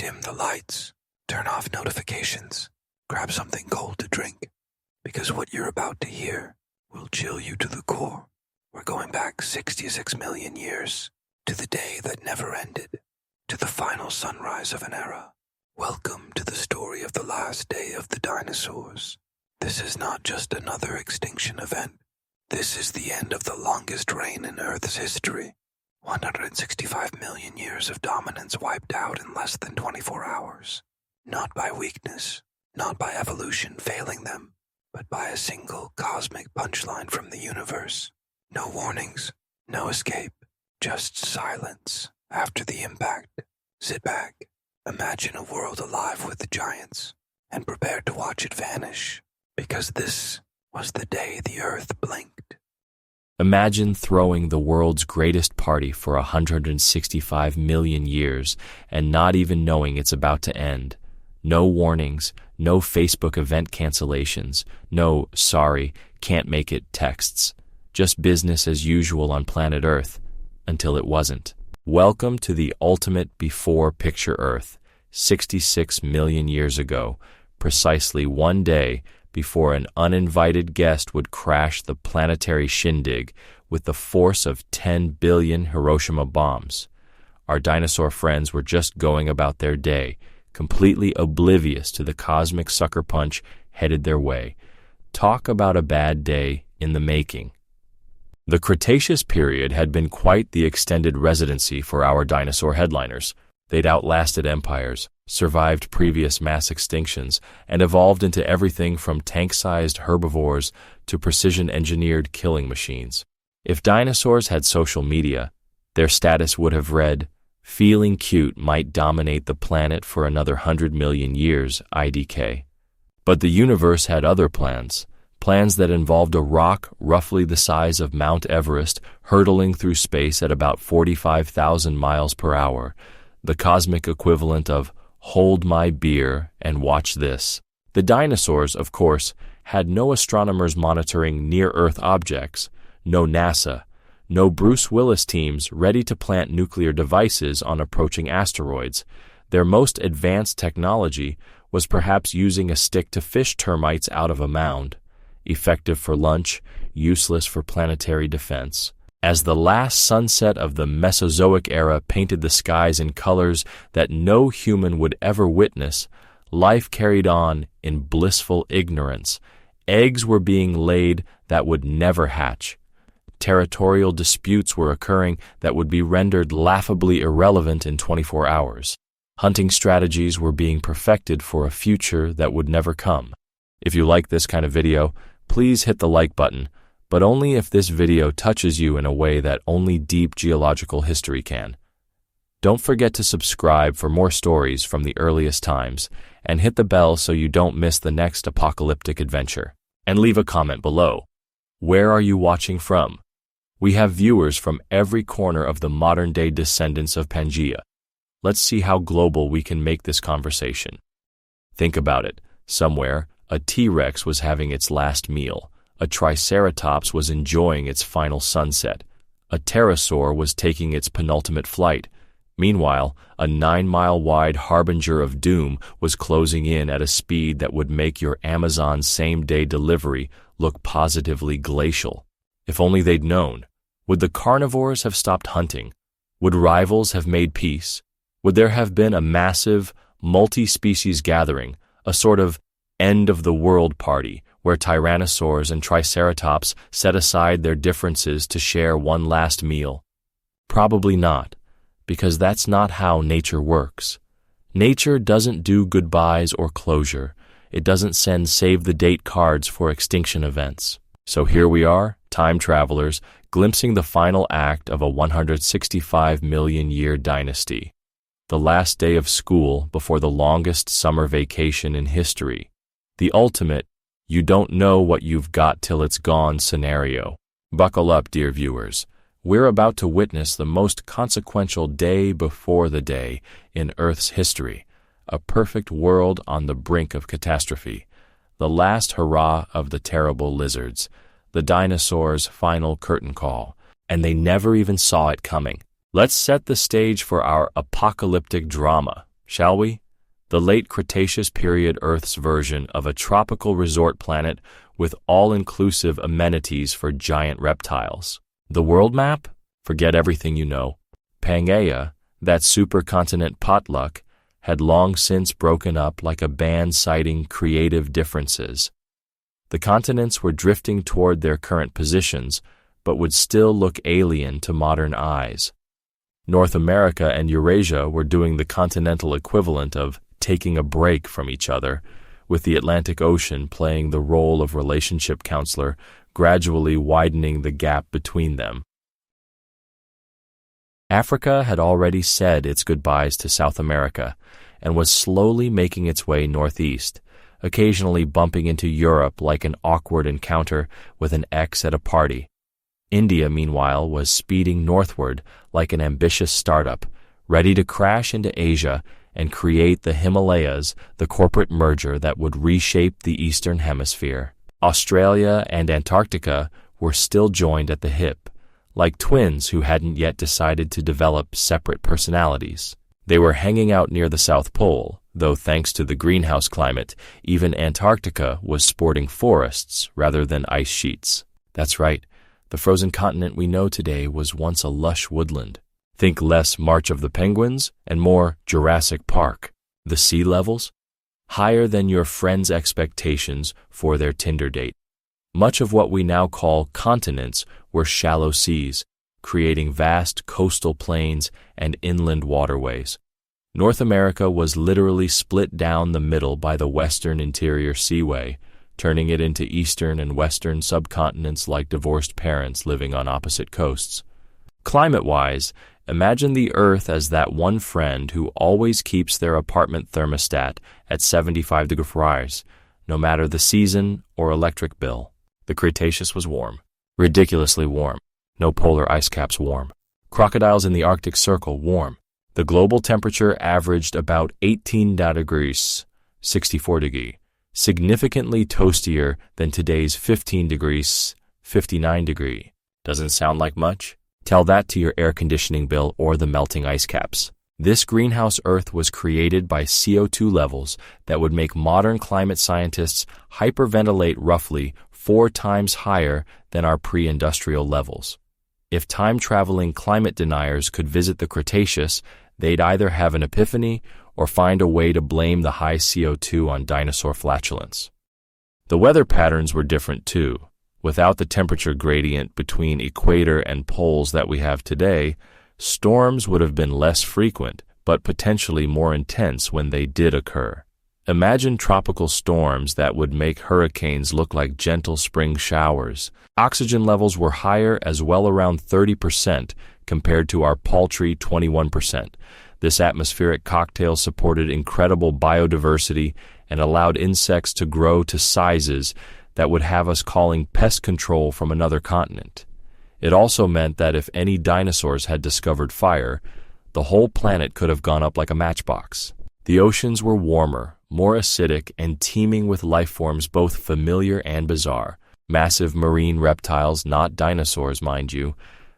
dim the lights, turn off notifications, grab something cold to drink, because what you're about to hear will chill you to the core. We're going back 66 million years, to the day that never ended, to the final sunrise of an era. Welcome to the story of the last day of the dinosaurs. This is not just another extinction event. This is the end of the longest reign in Earth's history. 165 million years of dominance wiped out in less than 24 hours. Not by weakness, not by evolution failing them, but by a single cosmic punchline from the universe. No warnings, no escape, just silence after the impact. Sit back, imagine a world alive with the giants, and prepare to watch it vanish, because this was the day the Earth blinked. Imagine throwing the world's greatest party for 165 million years and not even knowing it's about to end. No warnings, no Facebook event cancellations, no "sorry, can't make it" texts. Just business as usual on planet Earth, until it wasn't. Welcome to the ultimate before picture Earth, 66 million years ago, precisely one day before an uninvited guest would crash the planetary shindig with the force of 10 billion Hiroshima bombs. Our dinosaur friends were just going about their day, completely oblivious to the cosmic sucker punch headed their way. Talk about a bad day in the making. The Cretaceous period had been quite the extended residency for our dinosaur headliners. They'd outlasted empires, survived previous mass extinctions, and evolved into everything from tank-sized herbivores to precision-engineered killing machines. If dinosaurs had social media, their status would have read, "Feeling cute might dominate the planet for another 100 million years, IDK." But the universe had other plans that involved a rock roughly the size of Mount Everest hurtling through space at about 45,000 miles per hour, the cosmic equivalent of "hold my beer and watch this." The dinosaurs, of course, had no astronomers monitoring near-Earth objects, no NASA, no Bruce Willis teams ready to plant nuclear devices on approaching asteroids. Their most advanced technology was perhaps using a stick to fish termites out of a mound, effective for lunch, useless for planetary defense. As the last sunset of the Mesozoic era painted the skies in colors that no human would ever witness, life carried on in blissful ignorance. Eggs were being laid that would never hatch. Territorial disputes were occurring that would be rendered laughably irrelevant in 24 hours. Hunting strategies were being perfected for a future that would never come. If you like this kind of video, please hit the like button, but only if this video touches you in a way that only deep geological history can. Don't forget to subscribe for more stories from the earliest times, and hit the bell so you don't miss the next apocalyptic adventure. And leave a comment below. Where are you watching from? We have viewers from every corner of the modern-day descendants of Pangaea. Let's see how global we can make this conversation. Think about it. Somewhere, a T-Rex was having its last meal. A Triceratops was enjoying its final sunset. A pterosaur was taking its penultimate flight. Meanwhile, a 9-mile-wide harbinger of doom was closing in at a speed that would make your Amazon same-day delivery look positively glacial. If only they'd known. Would the carnivores have stopped hunting? Would rivals have made peace? Would there have been a massive, multi-species gathering, a sort of end-of-the-world party, where tyrannosaurs and triceratops set aside their differences to share one last meal? Probably not, because that's not how nature works. Nature doesn't do goodbyes or closure. It doesn't send save-the-date cards for extinction events. So here we are, time travelers, glimpsing the final act of a 165 million-year dynasty. The last day of school before the longest summer vacation in history. The ultimate "you don't know what you've got till it's gone" scenario. Buckle up, dear viewers. We're about to witness the most consequential day before the day in Earth's history, a perfect world on the brink of catastrophe, the last hurrah of the terrible lizards, the dinosaurs' final curtain call, and they never even saw it coming. Let's set the stage for our apocalyptic drama, shall we? The late Cretaceous period Earth's version of a tropical resort planet with all-inclusive amenities for giant reptiles. The world map? Forget everything you know. Pangaea, that supercontinent potluck, had long since broken up like a band citing creative differences. The continents were drifting toward their current positions, but would still look alien to modern eyes. North America and Eurasia were doing the continental equivalent of taking a break from each other, with the Atlantic Ocean playing the role of relationship counselor, gradually widening the gap between them. Africa had already said its goodbyes to South America and was slowly making its way northeast, occasionally bumping into Europe like an awkward encounter with an ex at a party. India, meanwhile, was speeding northward like an ambitious startup, ready to crash into Asia and create the Himalayas, the corporate merger that would reshape the Eastern Hemisphere. Australia and Antarctica were still joined at the hip, like twins who hadn't yet decided to develop separate personalities. They were hanging out near the South Pole, though thanks to the greenhouse climate, even Antarctica was sporting forests rather than ice sheets. That's right, the frozen continent we know today was once a lush woodland. Think less March of the Penguins and more Jurassic Park. The sea levels? Higher than your friend's expectations for their Tinder date. Much of what we now call continents were shallow seas, creating vast coastal plains and inland waterways. North America was literally split down the middle by the western interior seaway, turning it into eastern and western subcontinents like divorced parents living on opposite coasts. Climate-wise, imagine the Earth as that one friend who always keeps their apartment thermostat at 75 degrees, no matter the season or electric bill. The Cretaceous was warm, ridiculously warm. No polar ice caps warm. Crocodiles in the Arctic Circle warm. The global temperature averaged about 18 degrees, 64 degrees, significantly toastier than today's 15 degrees, 59 degrees. Doesn't sound like much? Tell that to your air conditioning bill or the melting ice caps. This greenhouse Earth was created by CO2 levels that would make modern climate scientists hyperventilate roughly 4 times higher than our pre-industrial levels. If time-traveling climate deniers could visit the Cretaceous, they'd either have an epiphany or find a way to blame the high CO2 on dinosaur flatulence. The weather patterns were different too. Without the temperature gradient between equator and poles that we have today, storms would have been less frequent, but potentially more intense when they did occur. Imagine tropical storms that would make hurricanes look like gentle spring showers. Oxygen levels were higher as well, around 30% compared to our paltry 21%. This atmospheric cocktail supported incredible biodiversity and allowed insects to grow to sizes that would have us calling pest control from another continent. It also meant that if any dinosaurs had discovered fire, the whole planet could have gone up like a matchbox. The oceans were warmer, more acidic, and teeming with life forms both familiar and bizarre. Massive marine reptiles, not dinosaurs, mind you,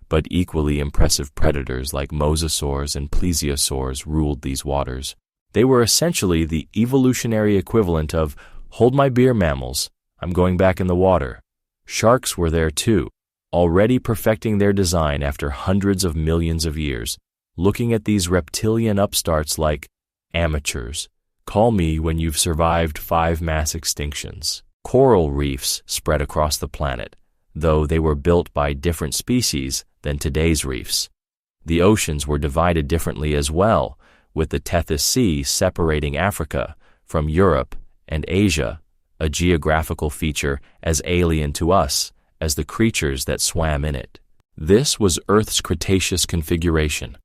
but equally impressive predators like mosasaurs and plesiosaurs ruled these waters. They were essentially the evolutionary equivalent of, hold my beer, mammals, I'm going back in the water. Sharks were there too, already perfecting their design after hundreds of millions of years, looking at these reptilian upstarts like amateurs. Call me when you've survived 5 mass extinctions. Coral reefs spread across the planet, though they were built by different species than today's reefs. The oceans were divided differently as well, with the Tethys Sea separating Africa from Europe and Asia, a geographical feature as alien to us as the creatures that swam in it. This was Earth's Cretaceous configuration.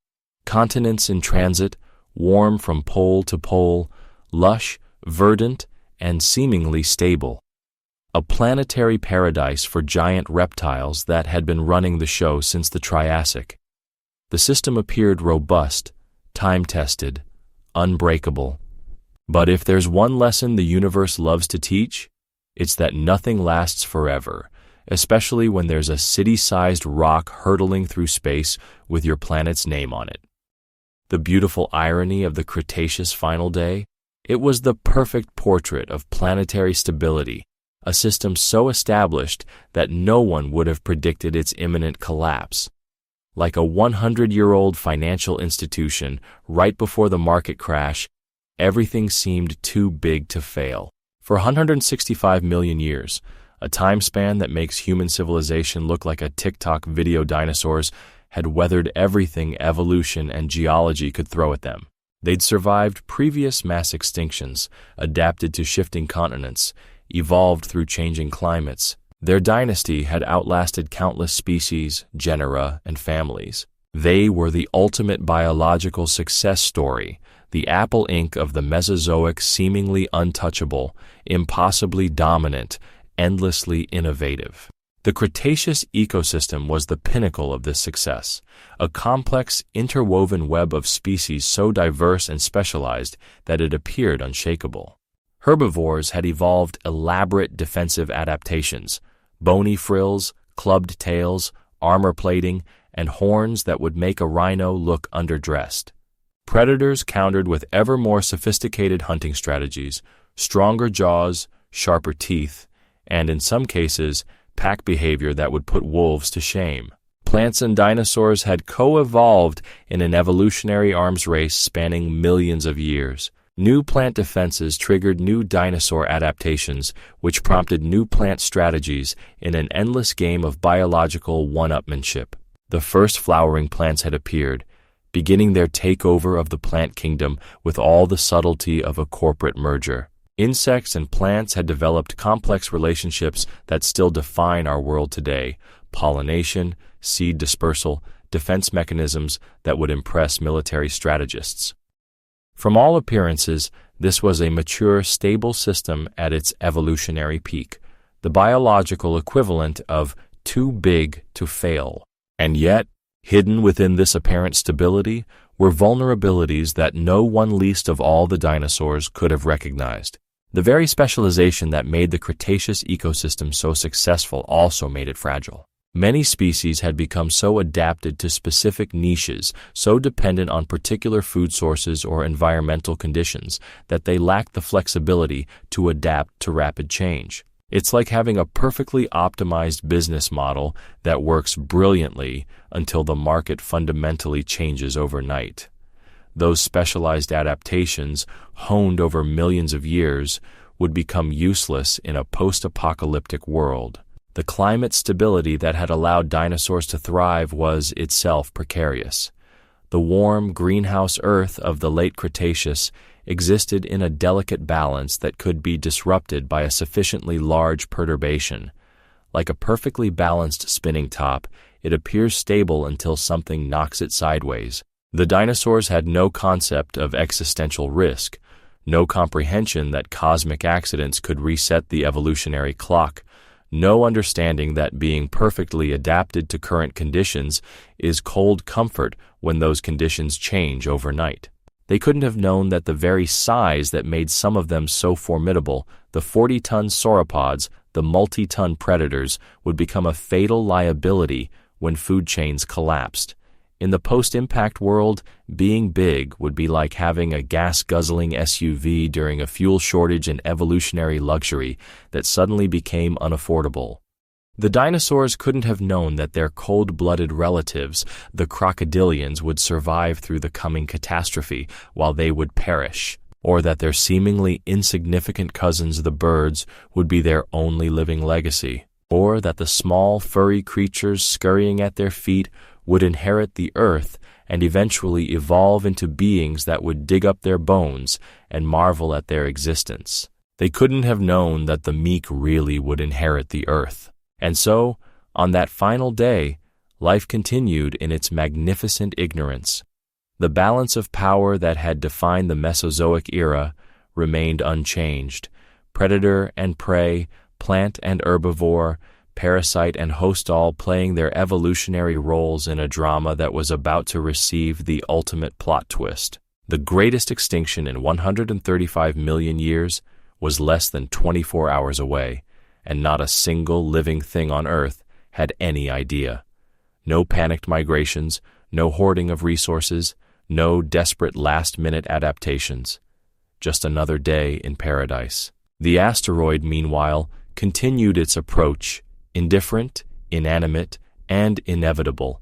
Continents in transit, warm from pole to pole, lush, verdant, and seemingly stable. A planetary paradise for giant reptiles that had been running the show since the Triassic. The system appeared robust, time-tested, unbreakable. But if there's one lesson the universe loves to teach, it's that nothing lasts forever, especially when there's a city-sized rock hurtling through space with your planet's name on it. The beautiful irony of the Cretaceous final day? It was the perfect portrait of planetary stability, a system so established that no one would have predicted its imminent collapse. Like a 100-year-old financial institution right before the market crash, everything seemed too big to fail. For 165 million years, a time span that makes human civilization look like a TikTok video, dinosaurs had weathered everything evolution and geology could throw at them. They'd survived previous mass extinctions, adapted to shifting continents, evolved through changing climates. Their dynasty had outlasted countless species, genera, and families. They were the ultimate biological success story, the Apple Inc. of the Mesozoic, seemingly untouchable, impossibly dominant, endlessly innovative. The Cretaceous ecosystem was the pinnacle of this success, a complex, interwoven web of species so diverse and specialized that it appeared unshakable. Herbivores had evolved elaborate defensive adaptations, bony frills, clubbed tails, armor plating, and horns that would make a rhino look underdressed. Predators countered with ever more sophisticated hunting strategies, stronger jaws, sharper teeth, and in some cases, pack behavior that would put wolves to shame. Plants and dinosaurs had co-evolved in an evolutionary arms race spanning millions of years. New plant defenses triggered new dinosaur adaptations, which prompted new plant strategies in an endless game of biological one-upmanship. The first flowering plants had appeared, beginning their takeover of the plant kingdom with all the subtlety of a corporate merger. Insects and plants had developed complex relationships that still define our world today: pollination, seed dispersal, defense mechanisms that would impress military strategists. From all appearances, this was a mature, stable system at its evolutionary peak, the biological equivalent of too big to fail. And yet, hidden within this apparent stability were vulnerabilities that no one, least of all the dinosaurs, could have recognized. The very specialization that made the Cretaceous ecosystem so successful also made it fragile. Many species had become so adapted to specific niches, so dependent on particular food sources or environmental conditions, that they lacked the flexibility to adapt to rapid change. It's like having a perfectly optimized business model that works brilliantly until the market fundamentally changes overnight. Those specialized adaptations, honed over millions of years, would become useless in a post-apocalyptic world. The climate stability that had allowed dinosaurs to thrive was itself precarious. The warm, greenhouse Earth of the late Cretaceous existed in a delicate balance that could be disrupted by a sufficiently large perturbation. Like a perfectly balanced spinning top, it appears stable until something knocks it sideways. The dinosaurs had no concept of existential risk, no comprehension that cosmic accidents could reset the evolutionary clock, no understanding that being perfectly adapted to current conditions is cold comfort when those conditions change overnight. They couldn't have known that the very size that made some of them so formidable, the 40-ton sauropods, the multi-ton predators, would become a fatal liability when food chains collapsed. In the post-impact world, being big would be like having a gas-guzzling SUV during a fuel shortage and evolutionary luxury that suddenly became unaffordable. The dinosaurs couldn't have known that their cold-blooded relatives, the crocodilians, would survive through the coming catastrophe while they would perish, or that their seemingly insignificant cousins, the birds, would be their only living legacy, or that the small, furry creatures scurrying at their feet would inherit the earth and eventually evolve into beings that would dig up their bones and marvel at their existence. They couldn't have known that the meek really would inherit the earth. And so, on that final day, life continued in its magnificent ignorance. The balance of power that had defined the Mesozoic era remained unchanged. Predator and prey, plant and herbivore, parasite and host, all playing their evolutionary roles in a drama that was about to receive the ultimate plot twist. The greatest extinction in 135 million years was less than 24 hours away, and not a single living thing on Earth had any idea. No panicked migrations, no hoarding of resources, No desperate last-minute adaptations. Just another day in paradise. The asteroid, meanwhile, continued its approach, indifferent, inanimate, and inevitable.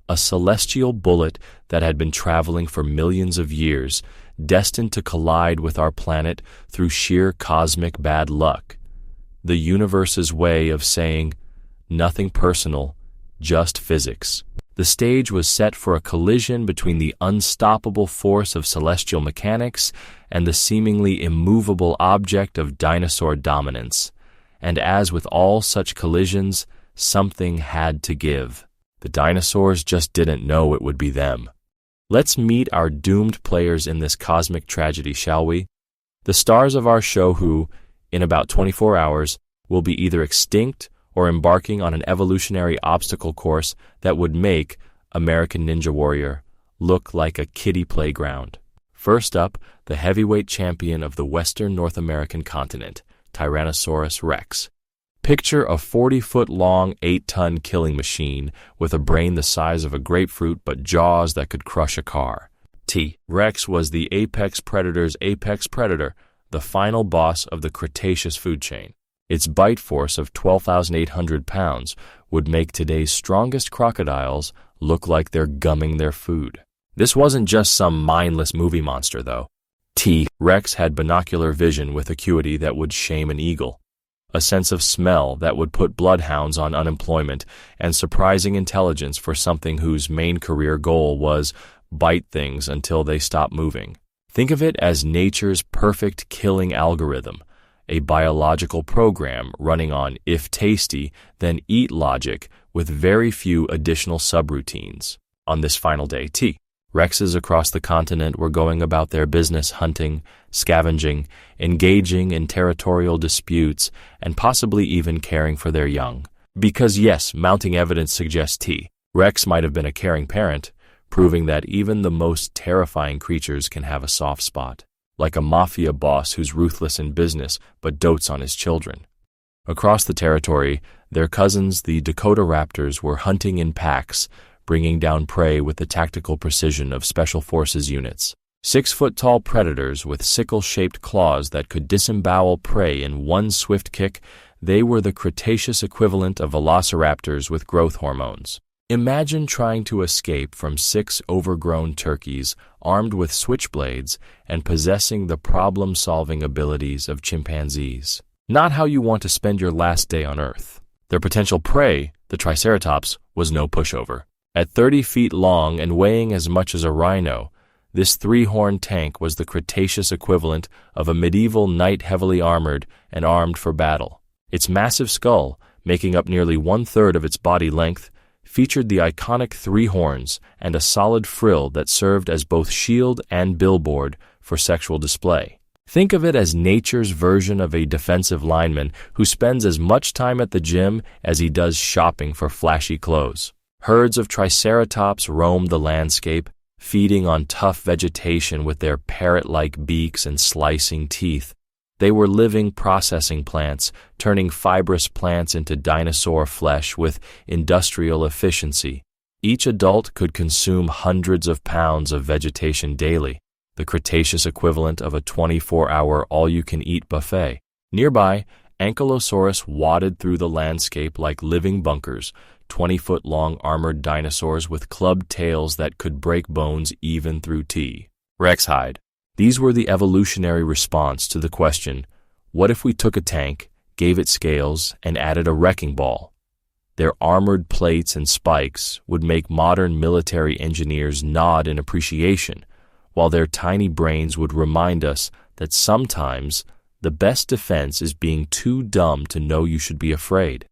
A celestial bullet that had been traveling for millions of years, destined to collide with our planet through sheer cosmic bad luck. The universe's way of saying, nothing personal, just physics. The stage was set for a collision between the unstoppable force of celestial mechanics and the seemingly immovable object of dinosaur dominance. And as with all such collisions, something had to give. The dinosaurs just didn't know it would be them. Let's meet our doomed players in this cosmic tragedy, shall we? The stars of our show who, in about 24 hours, will be either extinct or embarking on an evolutionary obstacle course that would make American Ninja Warrior look like a kiddie playground. First up, the heavyweight champion of the Western North American continent, Tyrannosaurus Rex. Picture a 40-foot-long, 8-ton killing machine with a brain the size of a grapefruit but jaws that could crush a car. T-Rex was the apex predator's apex predator, the final boss of the Cretaceous food chain. Its bite force of 12,800 pounds would make today's strongest crocodiles look like they're gumming their food. This wasn't just some mindless movie monster, though. T-Rex had binocular vision with acuity that would shame an eagle, a sense of smell that would put bloodhounds on unemployment, and surprising intelligence for something whose main career goal was bite things until they stop moving. Think of it as nature's perfect killing algorithm, a biological program running on if tasty, then eat logic with very few additional subroutines. On this final day, Rexes across the continent were going about their business hunting, scavenging, engaging in territorial disputes, and possibly even caring for their young. Because yes, mounting evidence suggests Rex might have been a caring parent, proving that even the most terrifying creatures can have a soft spot, like a mafia boss who's ruthless in business but dotes on his children. Across the territory, their cousins, the Dakota Raptors, were hunting in packs, bringing down prey with the tactical precision of Special Forces units. 6-foot-tall predators with sickle-shaped claws that could disembowel prey in one swift kick, they were the Cretaceous equivalent of velociraptors with growth hormones. Imagine trying to escape from 6 overgrown turkeys armed with switchblades and possessing the problem-solving abilities of chimpanzees. Not how you want to spend your last day on Earth. Their potential prey, the Triceratops, was no pushover. At 30 feet long and weighing as much as a rhino, this 3-horned tank was the Cretaceous equivalent of a medieval knight heavily armored and armed for battle. Its massive skull, making up nearly 1/3 of its body length, featured the iconic 3 horns and a solid frill that served as both shield and billboard for sexual display. Think of it as nature's version of a defensive lineman who spends as much time at the gym as he does shopping for flashy clothes. Herds of Triceratops roamed the landscape, feeding on tough vegetation with their parrot-like beaks and slicing teeth. They were living processing plants, turning fibrous plants into dinosaur flesh with industrial efficiency. Each adult could consume hundreds of pounds of vegetation daily, the Cretaceous equivalent of a 24-hour all-you-can-eat buffet. Nearby, Ankylosaurus wadded through the landscape like living bunkers, 20-foot-long armored dinosaurs with clubbed tails that could break bones even through Rex hide. These were the evolutionary response to the question, what if we took a tank, gave it scales, and added a wrecking ball? Their armored plates and spikes would make modern military engineers nod in appreciation, while their tiny brains would remind us that sometimes the best defense is being too dumb to know you should be afraid.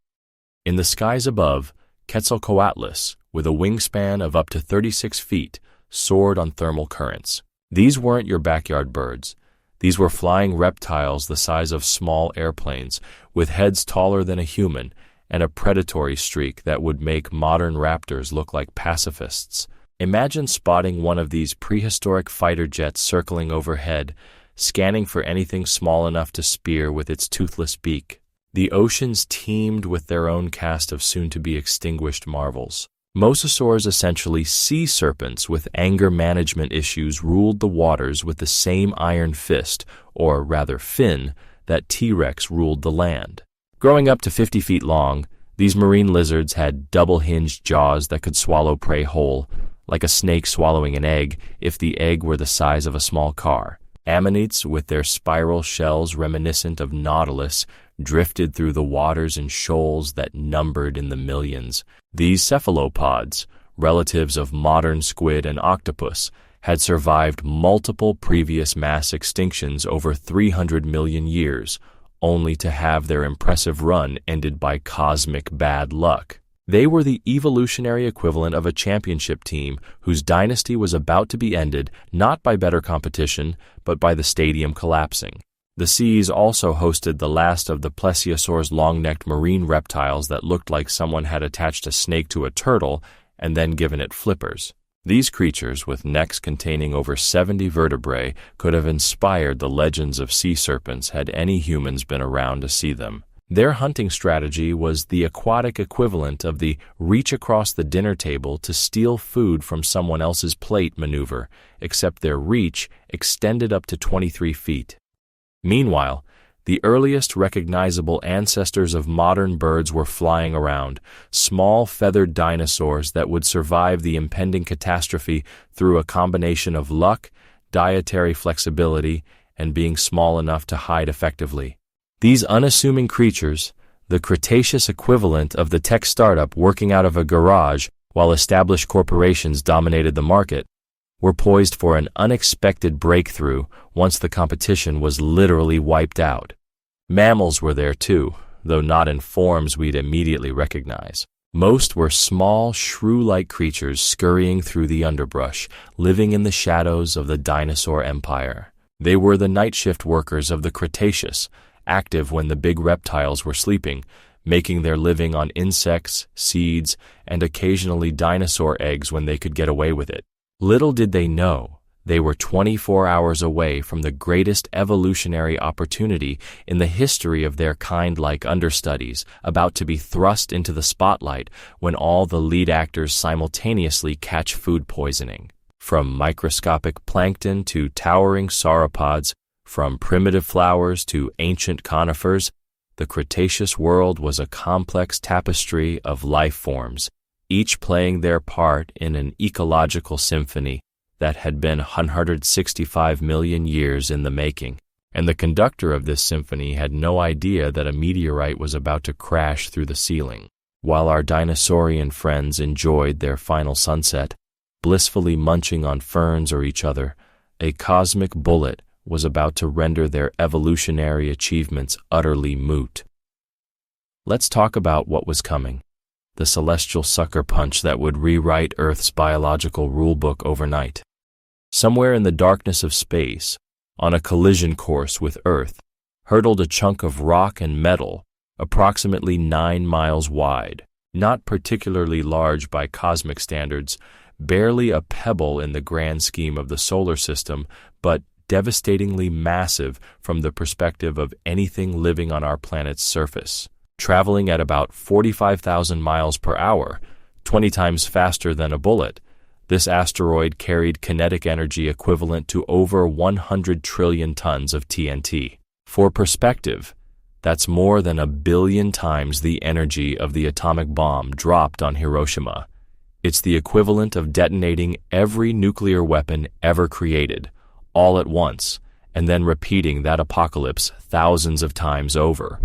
In the skies above, Quetzalcoatlus, with a wingspan of up to 36 feet, soared on thermal currents. These weren't your backyard birds. These were flying reptiles the size of small airplanes, with heads taller than a human and a predatory streak that would make modern raptors look like pacifists. Imagine spotting one of these prehistoric fighter jets circling overhead, scanning for anything small enough to spear with its toothless beak. The oceans teemed with their own cast of soon-to-be-extinguished marvels. Mosasaurs, essentially sea serpents with anger management issues, ruled the waters with the same iron fist, or rather fin, that T-Rex ruled the land. Growing up to 50 feet long, these marine lizards had double-hinged jaws that could swallow prey whole, like a snake swallowing an egg if the egg were the size of a small car. Ammonites, with their spiral shells reminiscent of Nautilus, drifted through the waters in shoals that numbered in the millions. These cephalopods, relatives of modern squid and octopus, had survived multiple previous mass extinctions over 300 million years, only to have their impressive run ended by cosmic bad luck. They were the evolutionary equivalent of a championship team whose dynasty was about to be ended not by better competition, but by the stadium collapsing. The seas also hosted the last of the plesiosaur's long-necked marine reptiles that looked like someone had attached a snake to a turtle and then given it flippers. These creatures, with necks containing over 70 vertebrae, could have inspired the legends of sea serpents had any humans been around to see them. Their hunting strategy was the aquatic equivalent of the reach across the dinner table to steal food from someone else's plate maneuver, except their reach extended up to 23 feet. Meanwhile, the earliest recognizable ancestors of modern birds were flying around, small feathered dinosaurs that would survive the impending catastrophe through a combination of luck, dietary flexibility, and being small enough to hide effectively. These unassuming creatures, the Cretaceous equivalent of the tech startup working out of a garage while established corporations dominated the market, were poised for an unexpected breakthrough once the competition was literally wiped out. Mammals were there too, though not in forms we'd immediately recognize. Most were small, shrew-like creatures scurrying through the underbrush, living in the shadows of the dinosaur empire. They were the night shift workers of the Cretaceous, active when the big reptiles were sleeping, making their living on insects, seeds, and occasionally dinosaur eggs when they could get away with it. Little did they know, they were 24 hours away from the greatest evolutionary opportunity in the history of their kind-like understudies, about to be thrust into the spotlight when all the lead actors simultaneously catch food poisoning. From microscopic plankton to towering sauropods, from primitive flowers to ancient conifers, the Cretaceous world was a complex tapestry of life forms, each playing their part in an ecological symphony that had been 165 million years in the making. And the conductor of this symphony had no idea that a meteorite was about to crash through the ceiling. While our dinosaurian friends enjoyed their final sunset, blissfully munching on ferns or each other, a cosmic bullet was about to render their evolutionary achievements utterly moot. Let's talk about what was coming. The celestial sucker punch that would rewrite Earth's biological rulebook overnight. Somewhere in the darkness of space, on a collision course with Earth, hurtled a chunk of rock and metal approximately 9 miles wide, not particularly large by cosmic standards, barely a pebble in the grand scheme of the solar system, but devastatingly massive from the perspective of anything living on our planet's surface. Traveling at about 45,000 miles per hour, 20 times faster than a bullet, this asteroid carried kinetic energy equivalent to over 100 trillion tons of TNT. For perspective, that's more than 1 billion times the energy of the atomic bomb dropped on Hiroshima. It's the equivalent of detonating every nuclear weapon ever created, all at once, and then repeating that apocalypse thousands of times over.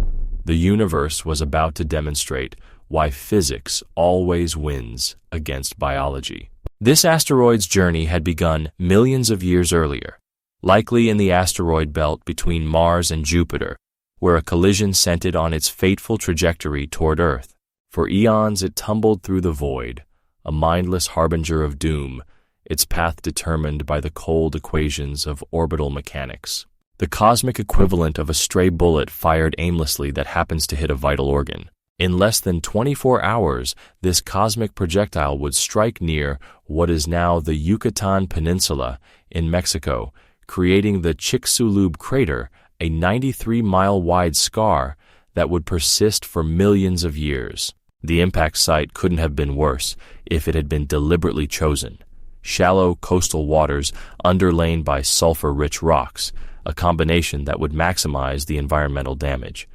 The universe was about to demonstrate why physics always wins against biology. This asteroid's journey had begun millions of years earlier, likely in the asteroid belt between Mars and Jupiter, where a collision sent it on its fateful trajectory toward Earth. For eons it tumbled through the void, a mindless harbinger of doom, its path determined by the cold equations of orbital mechanics. The cosmic equivalent of a stray bullet fired aimlessly that happens to hit a vital organ. In less than 24 hours, this cosmic projectile would strike near what is now the Yucatan Peninsula in Mexico, creating the Chicxulub crater, a 93-mile-wide scar that would persist for millions of years. The impact site couldn't have been worse if it had been deliberately chosen. Shallow coastal waters underlain by sulfur-rich rocks, a combination that would maximize the environmental damage.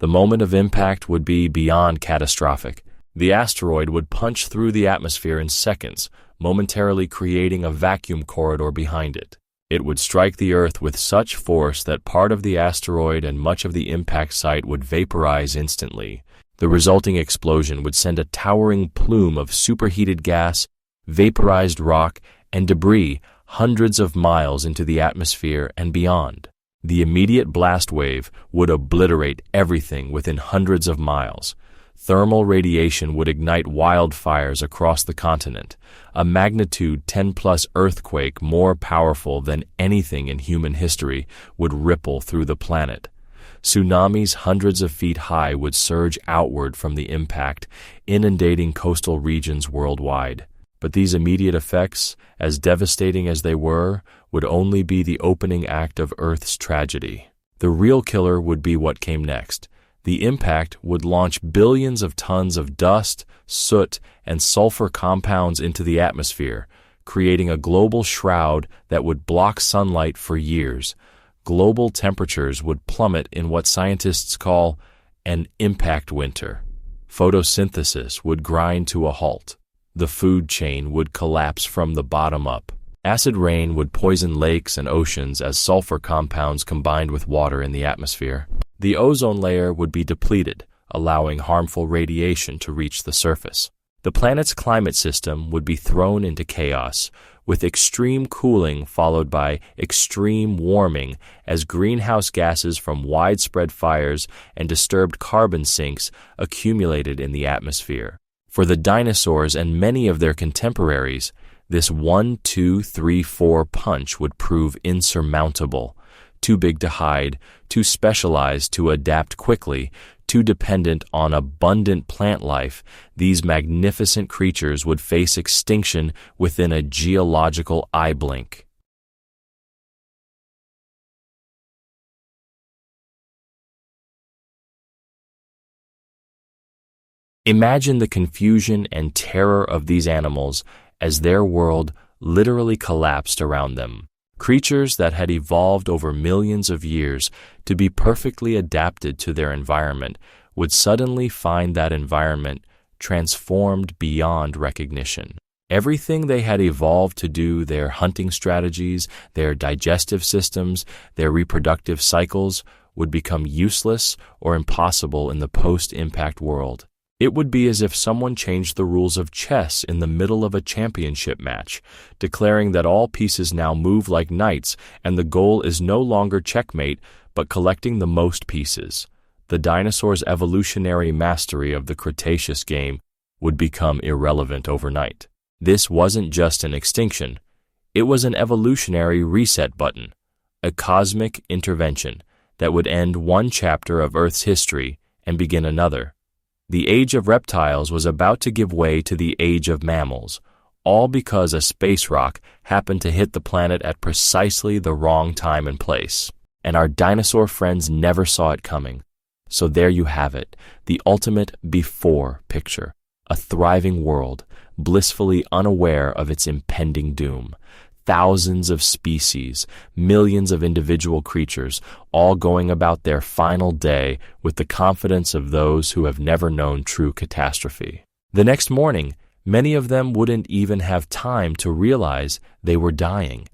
The moment of impact would be beyond catastrophic. The asteroid would punch through the atmosphere in seconds, momentarily creating a vacuum corridor behind it. It would strike the Earth with such force that part of the asteroid and much of the impact site would vaporize instantly. The resulting explosion would send a towering plume of superheated gas, vaporized rock, and debris hundreds of miles into the atmosphere and beyond. The immediate blast wave would obliterate everything within hundreds of miles. Thermal radiation would ignite wildfires across the continent, a magnitude 10+ earthquake more powerful than anything in human history would ripple through the planet. Tsunamis hundreds of feet high would surge outward from the impact, inundating coastal regions worldwide. But these immediate effects, as devastating as they were, would only be the opening act of Earth's tragedy. The real killer would be what came next. The impact would launch billions of tons of dust, soot, and sulfur compounds into the atmosphere, creating a global shroud that would block sunlight for years. Global temperatures would plummet in what scientists call an impact winter. Photosynthesis would grind to a halt. The food chain would collapse from the bottom up. Acid rain would poison lakes and oceans as sulfur compounds combined with water in the atmosphere. The ozone layer would be depleted, allowing harmful radiation to reach the surface. The planet's climate system would be thrown into chaos, with extreme cooling followed by extreme warming as greenhouse gases from widespread fires and disturbed carbon sinks accumulated in the atmosphere. For the dinosaurs and many of their contemporaries, this 1, 2, 3, 4 punch would prove insurmountable. Too big to hide, too specialized to adapt quickly, too dependent on abundant plant life, these magnificent creatures would face extinction within a geological eye blink. Imagine the confusion and terror of these animals as their world literally collapsed around them. Creatures that had evolved over millions of years to be perfectly adapted to their environment would suddenly find that environment transformed beyond recognition. Everything they had evolved to do, their hunting strategies, their digestive systems, their reproductive cycles, would become useless or impossible in the post-impact world. It would be as if someone changed the rules of chess in the middle of a championship match, declaring that all pieces now move like knights and the goal is no longer checkmate but collecting the most pieces. The dinosaurs' evolutionary mastery of the Cretaceous game would become irrelevant overnight. This wasn't just an extinction. It was an evolutionary reset button, a cosmic intervention that would end one chapter of Earth's history and begin another. The age of reptiles was about to give way to the age of mammals, all because a space rock happened to hit the planet at precisely the wrong time and place. And our dinosaur friends never saw it coming. So there you have it, the ultimate before picture. A thriving world, blissfully unaware of its impending doom. Thousands of species, millions of individual creatures, all going about their final day with the confidence of those who have never known true catastrophe. The next morning, many of them wouldn't even have time to realize they were dying.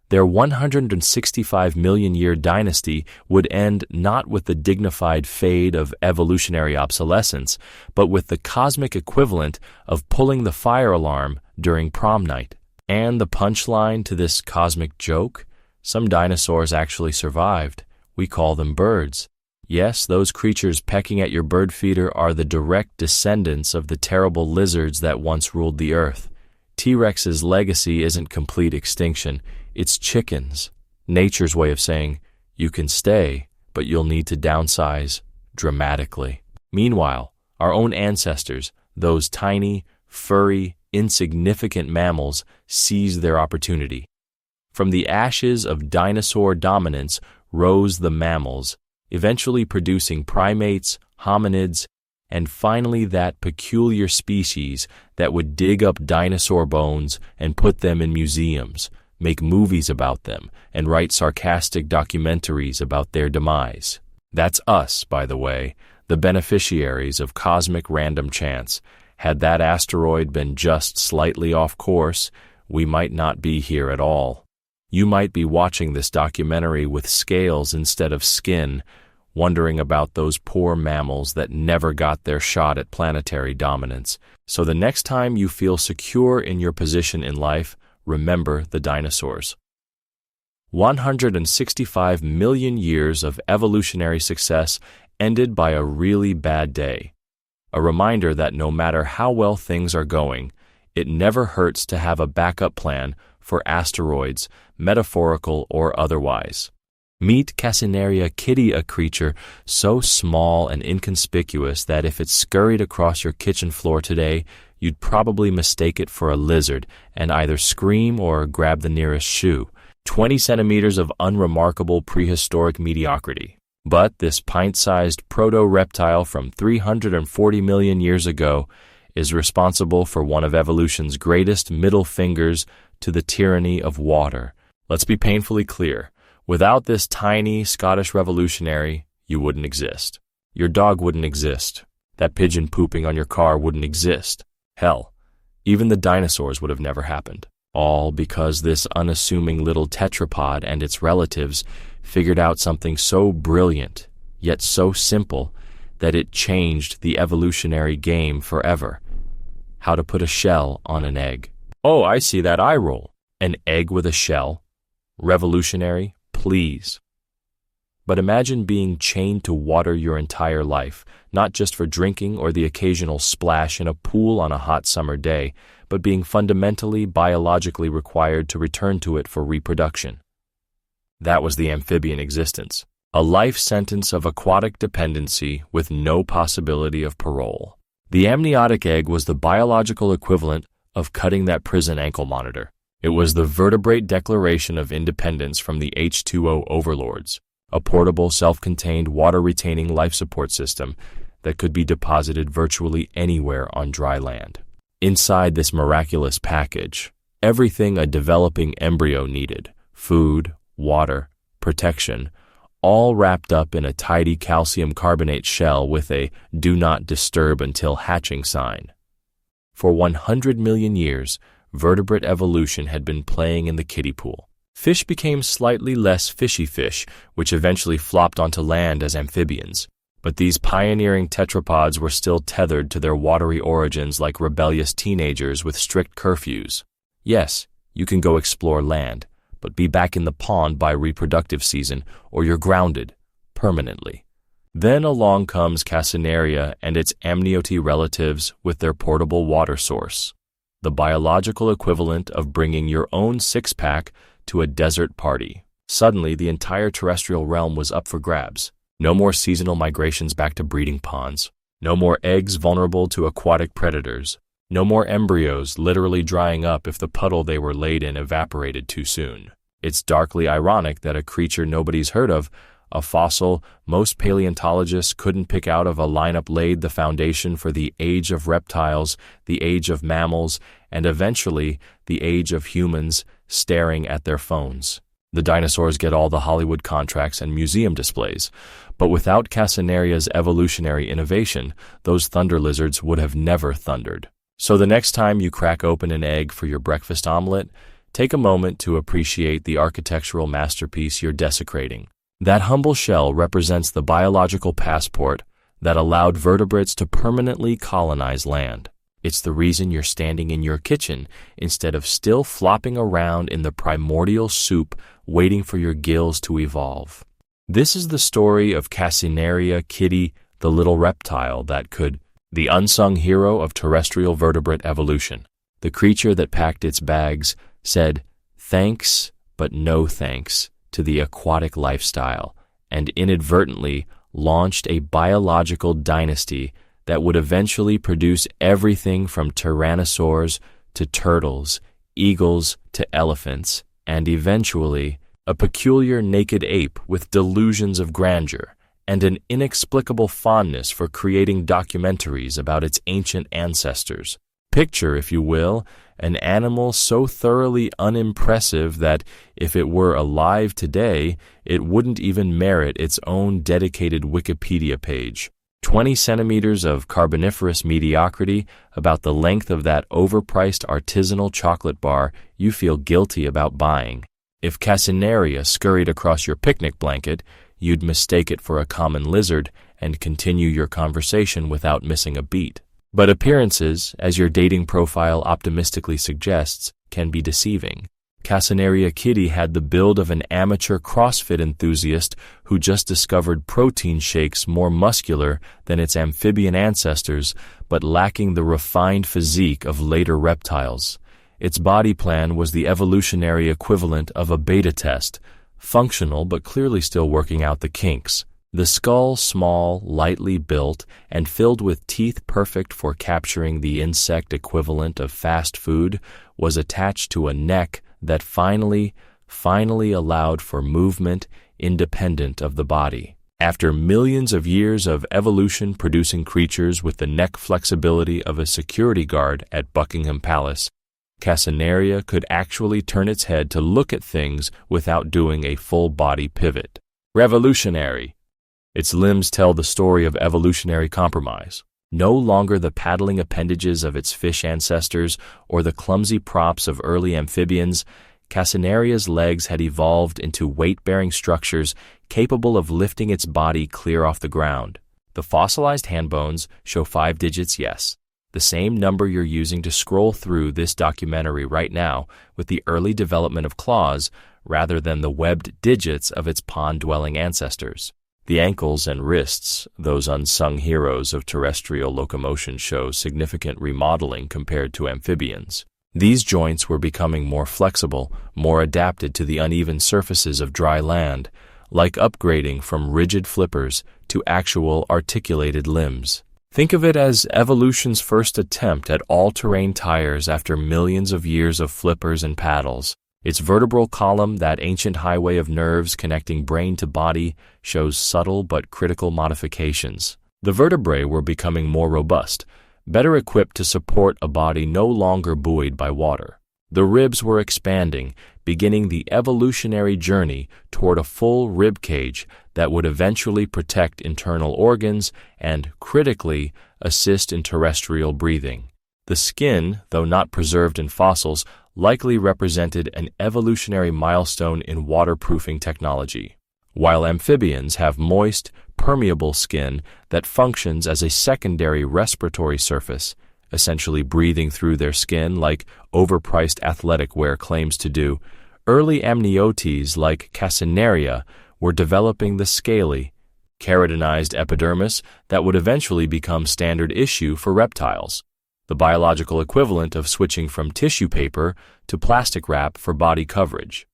Their 165 million year dynasty would end not with the dignified fade of evolutionary obsolescence, but with the cosmic equivalent of pulling the fire alarm during prom night. And the punchline to this cosmic joke? Some dinosaurs actually survived. We call them birds. Yes, those creatures pecking at your bird feeder are the direct descendants of the terrible lizards that once ruled the earth. T-Rex's legacy isn't complete extinction, it's chickens. Nature's way of saying, you can stay, but you'll need to downsize dramatically. Meanwhile, our own ancestors, those tiny, furry, insignificant mammals, seized their opportunity. From the ashes of dinosaur dominance rose the mammals, eventually producing primates, hominids, and finally that peculiar species that would dig up dinosaur bones and put them in museums, make movies about them, and write sarcastic documentaries about their demise. That's us, by the way, the beneficiaries of cosmic random chance. Had that asteroid been just slightly off course, we might not be here at all. You might be watching this documentary with scales instead of skin, wondering about those poor mammals that never got their shot at planetary dominance. So the next time you feel secure in your position in life, remember the dinosaurs. 165 million years of evolutionary success ended by a really bad day. A reminder that no matter how well things are going, it never hurts to have a backup plan for asteroids, metaphorical or otherwise. Meet Casenaria kitty, a creature so small and inconspicuous that if it scurried across your kitchen floor today, you'd probably mistake it for a lizard and either scream or grab the nearest shoe. 20 centimeters of unremarkable prehistoric mediocrity. But this pint-sized proto-reptile from 340 million years ago is responsible for one of evolution's greatest middle fingers to the tyranny of water. Let's be painfully clear. Without this tiny Scottish revolutionary, you wouldn't exist. Your dog wouldn't exist. That pigeon pooping on your car wouldn't exist. Hell, even the dinosaurs would have never happened. All because this unassuming little tetrapod and its relatives figured out something so brilliant, yet so simple, that it changed the evolutionary game forever. How to put a shell on an egg. Oh, I see that eye roll. An egg with a shell? Revolutionary? Please. But imagine being chained to water your entire life, not just for drinking or the occasional splash in a pool on a hot summer day, but being fundamentally, biologically required to return to it for reproduction. That was the amphibian existence, a life sentence of aquatic dependency with no possibility of parole. The amniotic egg was the biological equivalent of cutting that prison ankle monitor. It was the vertebrate declaration of independence from the H2O overlords, a portable, self-contained, water-retaining life support system that could be deposited virtually anywhere on dry land. Inside this miraculous package, everything a developing embryo needed, food, water, protection, all wrapped up in a tidy calcium carbonate shell with a "do not disturb until hatching" sign. For 100 million years, vertebrate evolution had been playing in the kiddie pool. Fish became slightly less fishy fish, which eventually flopped onto land as amphibians. But these pioneering tetrapods were still tethered to their watery origins like rebellious teenagers with strict curfews. Yes, you can go explore land, but be back in the pond by reproductive season or you're grounded, permanently. Then along comes Casenaria and its amniote relatives with their portable water source, the biological equivalent of bringing your own six-pack to a desert party. Suddenly, the entire terrestrial realm was up for grabs. No more seasonal migrations back to breeding ponds. No more eggs vulnerable to aquatic predators. No more embryos literally drying up if the puddle they were laid in evaporated too soon. It's darkly ironic that a creature nobody's heard of, a fossil most paleontologists couldn't pick out of a lineup, laid the foundation for the age of reptiles, the age of mammals, and eventually the age of humans staring at their phones. The dinosaurs get all the Hollywood contracts and museum displays, but without Casenaria's evolutionary innovation, those thunder lizards would have never thundered. So the next time you crack open an egg for your breakfast omelet, take a moment to appreciate the architectural masterpiece you're desecrating. That humble shell represents the biological passport that allowed vertebrates to permanently colonize land. It's the reason you're standing in your kitchen instead of still flopping around in the primordial soup waiting for your gills to evolve. This is the story of Casenaria kitty, the little reptile that could, the unsung hero of terrestrial vertebrate evolution. The creature that packed its bags, said, "Thanks, but no thanks," to the aquatic lifestyle, and inadvertently launched a biological dynasty that would eventually produce everything from tyrannosaurs to turtles, eagles to elephants, and eventually a peculiar naked ape with delusions of grandeur and an inexplicable fondness for creating documentaries about its ancient ancestors. Picture, if you will, an animal so thoroughly unimpressive that if it were alive today, it wouldn't even merit its own dedicated Wikipedia page. 20 centimeters of carboniferous mediocrity, about the length of that overpriced artisanal chocolate bar you feel guilty about buying. If Casenaria scurried across your picnic blanket, you'd mistake it for a common lizard and continue your conversation without missing a beat. But appearances, as your dating profile optimistically suggests, can be deceiving. Casenaria Kitty had the build of an amateur CrossFit enthusiast who just discovered protein shakes more muscular than its amphibian ancestors, but lacking the refined physique of later reptiles. Its body plan was the evolutionary equivalent of a beta test, functional but clearly still working out the kinks. The skull small, lightly built, and filled with teeth perfect for capturing the insect equivalent of fast food, was attached to a neck that finally allowed for movement independent of the body. After millions of years of evolution producing creatures with the neck flexibility of a security guard at Buckingham Palace, Casenaria could actually turn its head to look at things without doing a full-body pivot. Revolutionary. Its limbs tell the story of evolutionary compromise. No longer the paddling appendages of its fish ancestors or the clumsy props of early amphibians, Casenaria's legs had evolved into weight-bearing structures capable of lifting its body clear off the ground. The fossilized hand bones show 5 digits, yes, the same number you're using to scroll through this documentary right now with the early development of claws rather than the webbed digits of its pond-dwelling ancestors. The ankles and wrists, those unsung heroes of terrestrial locomotion, show significant remodeling compared to amphibians. These joints were becoming more flexible, more adapted to the uneven surfaces of dry land, like upgrading from rigid flippers to actual articulated limbs. Think of it as evolution's first attempt at all-terrain tires after millions of years of flippers and paddles. Its vertebral column, that ancient highway of nerves connecting brain to body, shows subtle but critical modifications. The vertebrae were becoming more robust, better equipped to support a body no longer buoyed by water. The ribs were expanding, beginning the evolutionary journey toward a full rib cage that would eventually protect internal organs and, critically, assist in terrestrial breathing. The skin, though not preserved in fossils, likely represented an evolutionary milestone in waterproofing technology. While amphibians have moist, permeable skin that functions as a secondary respiratory surface, essentially breathing through their skin like overpriced athletic wear claims to do, early amniotes like Casenaria were developing the scaly, keratinized epidermis that would eventually become standard issue for reptiles, the biological equivalent of switching from tissue paper to plastic wrap for body coverage.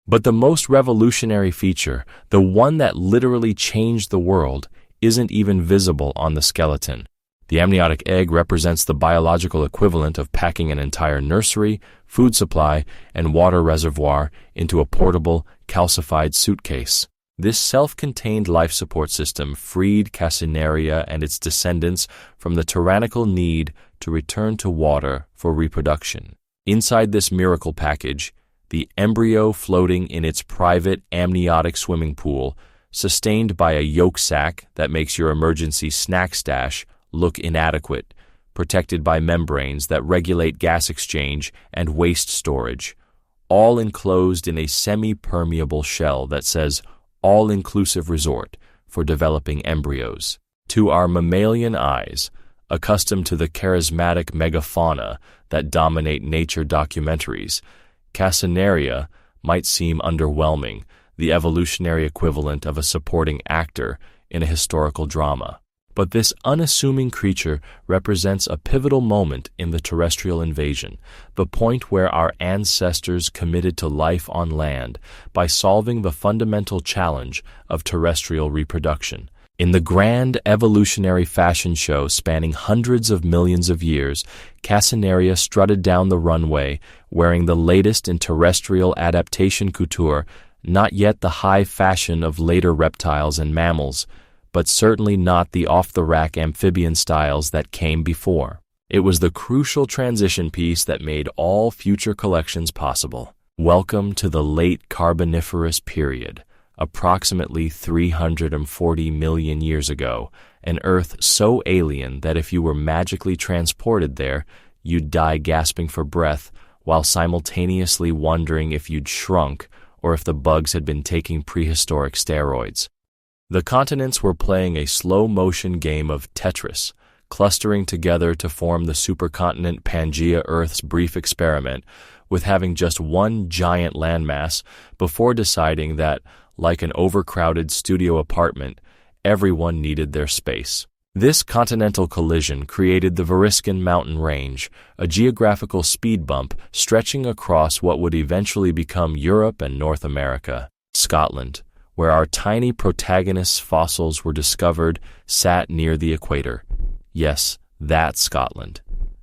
But the most revolutionary feature, the one that literally changed the world, isn't even visible on the skeleton. The amniotic egg represents the biological equivalent of packing an entire nursery, food supply, and water reservoir into a portable, calcified suitcase. This self-contained life support system freed Casenaria and its descendants from the tyrannical need to return to water for reproduction. Inside this miracle package, the embryo floating in its private amniotic swimming pool, sustained by a yolk sac that makes your emergency snack stash look inadequate, protected by membranes that regulate gas exchange and waste storage, all enclosed in a semi-permeable shell that says all-inclusive resort for developing embryos. To our mammalian eyes, accustomed to the charismatic megafauna that dominate nature documentaries, Casenaria might seem underwhelming, the evolutionary equivalent of a supporting actor in a historical drama. But this unassuming creature represents a pivotal moment in the terrestrial invasion, the point where our ancestors committed to life on land by solving the fundamental challenge of terrestrial reproduction. In the grand evolutionary fashion show spanning hundreds of millions of years, Casenaria strutted down the runway wearing the latest in terrestrial adaptation couture, not yet the high fashion of later reptiles and mammals, but certainly not the off-the-rack amphibian styles that came before. It was the crucial transition piece that made all future collections possible. Welcome to the late Carboniferous period, approximately 340 million years ago, an Earth so alien that if you were magically transported there, you'd die gasping for breath while simultaneously wondering if you'd shrunk or if the bugs had been taking prehistoric steroids. The continents were playing a slow-motion game of Tetris, clustering together to form the supercontinent Pangaea, Earth's brief experiment, with having just one giant landmass before deciding that, like an overcrowded studio apartment, everyone needed their space. This continental collision created the Variscan mountain range, a geographical speed bump stretching across what would eventually become Europe and North America. Scotland, where our tiny protagonists' fossils were discovered, sat near the equator. Yes, that Scotland.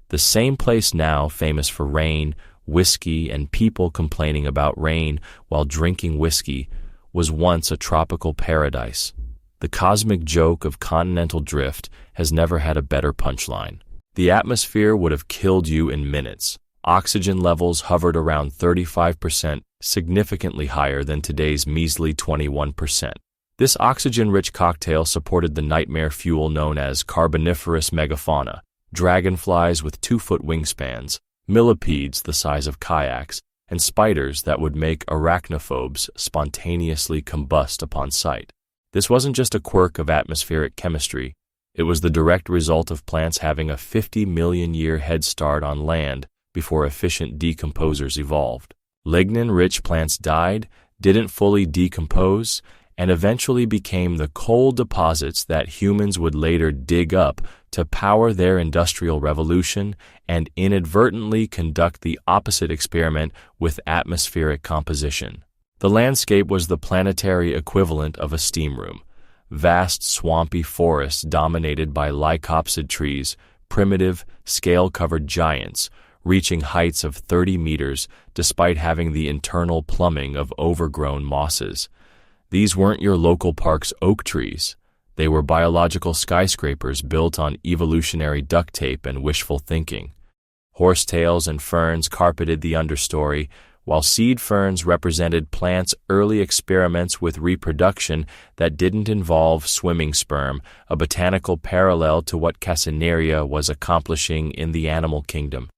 The same place now famous for rain, whiskey, and people complaining about rain while drinking whiskey was once a tropical paradise. The cosmic joke of continental drift has never had a better punchline. The atmosphere would have killed you in minutes. Oxygen levels hovered around 35%, significantly higher than today's measly 21%. This oxygen-rich cocktail supported the nightmare fuel known as Carboniferous megafauna, dragonflies with 2-foot wingspans, millipedes the size of kayaks, and spiders that would make arachnophobes spontaneously combust upon sight. This wasn't just a quirk of atmospheric chemistry. It was the direct result of plants having a 50-million-year head start on land before efficient decomposers evolved. Lignin-rich plants died, didn't fully decompose, and eventually became the coal deposits that humans would later dig up to power their industrial revolution and inadvertently conduct the opposite experiment with atmospheric composition. The landscape was the planetary equivalent of a steam room. Vast swampy forests dominated by lycopsid trees, primitive, scale-covered giants, reaching heights of 30 meters despite having the internal plumbing of overgrown mosses. These weren't your local park's oak trees. They were biological skyscrapers built on evolutionary duct tape and wishful thinking. Horsetails and ferns carpeted the understory, while seed ferns represented plants' early experiments with reproduction that didn't involve swimming sperm, a botanical parallel to what Casenaria was accomplishing in the animal kingdom.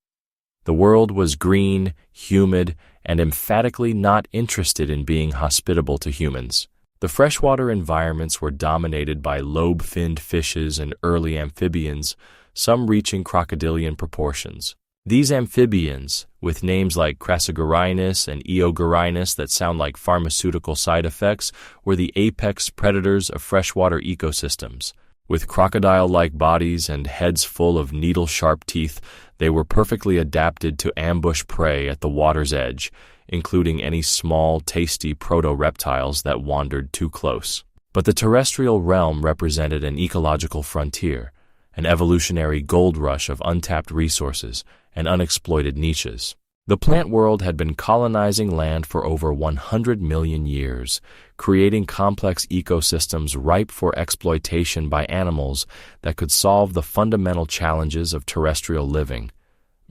The world was green, humid, and emphatically not interested in being hospitable to humans. The freshwater environments were dominated by lobe-finned fishes and early amphibians, some reaching crocodilian proportions. These amphibians, with names like Crassigorinus and Eogorinus that sound like pharmaceutical side effects, were the apex predators of freshwater ecosystems. With crocodile-like bodies and heads full of needle-sharp teeth, they were perfectly adapted to ambush prey at the water's edge, including any small, tasty proto-reptiles that wandered too close. But the terrestrial realm represented an ecological frontier, an evolutionary gold rush of untapped resources and unexploited niches. The plant world had been colonizing land for over 100 million years, creating complex ecosystems ripe for exploitation by animals that could solve the fundamental challenges of terrestrial living: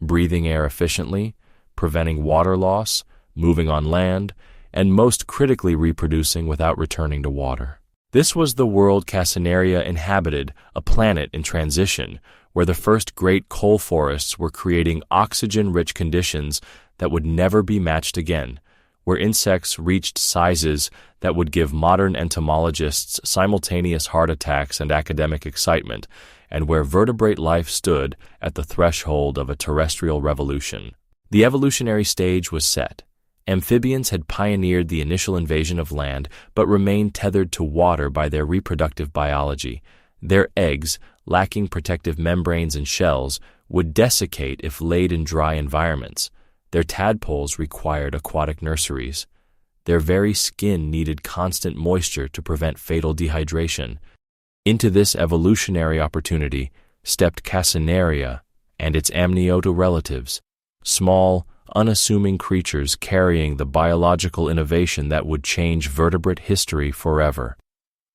breathing air efficiently, preventing water loss, moving on land, and most critically reproducing without returning to water. This was the world Casenaria inhabited, a planet in transition, where the first great coal forests were creating oxygen-rich conditions that would never be matched again, where insects reached sizes that would give modern entomologists simultaneous heart attacks and academic excitement, and where vertebrate life stood at the threshold of a terrestrial revolution. The evolutionary stage was set. Amphibians had pioneered the initial invasion of land, but remained tethered to water by their reproductive biology. Their eggs, lacking protective membranes and shells, would desiccate if laid in dry environments. Their tadpoles required aquatic nurseries. Their very skin needed constant moisture to prevent fatal dehydration. Into this evolutionary opportunity stepped Casenaria and its amniota relatives, small, unassuming creatures carrying the biological innovation that would change vertebrate history forever.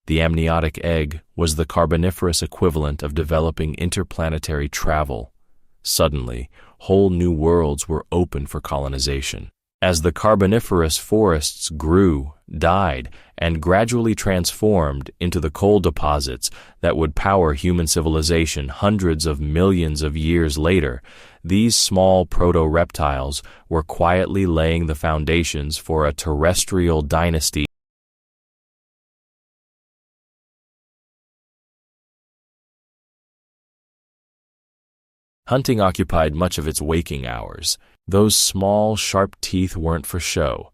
The amniotic egg was the Carboniferous equivalent of developing interplanetary travel. Suddenly, whole new worlds were open for colonization. As the Carboniferous forests grew, died, and gradually transformed into the coal deposits that would power human civilization hundreds of millions of years later, these small proto-reptiles were quietly laying the foundations for a terrestrial dynasty. Hunting occupied much of its waking hours. Those small, sharp teeth weren't for show.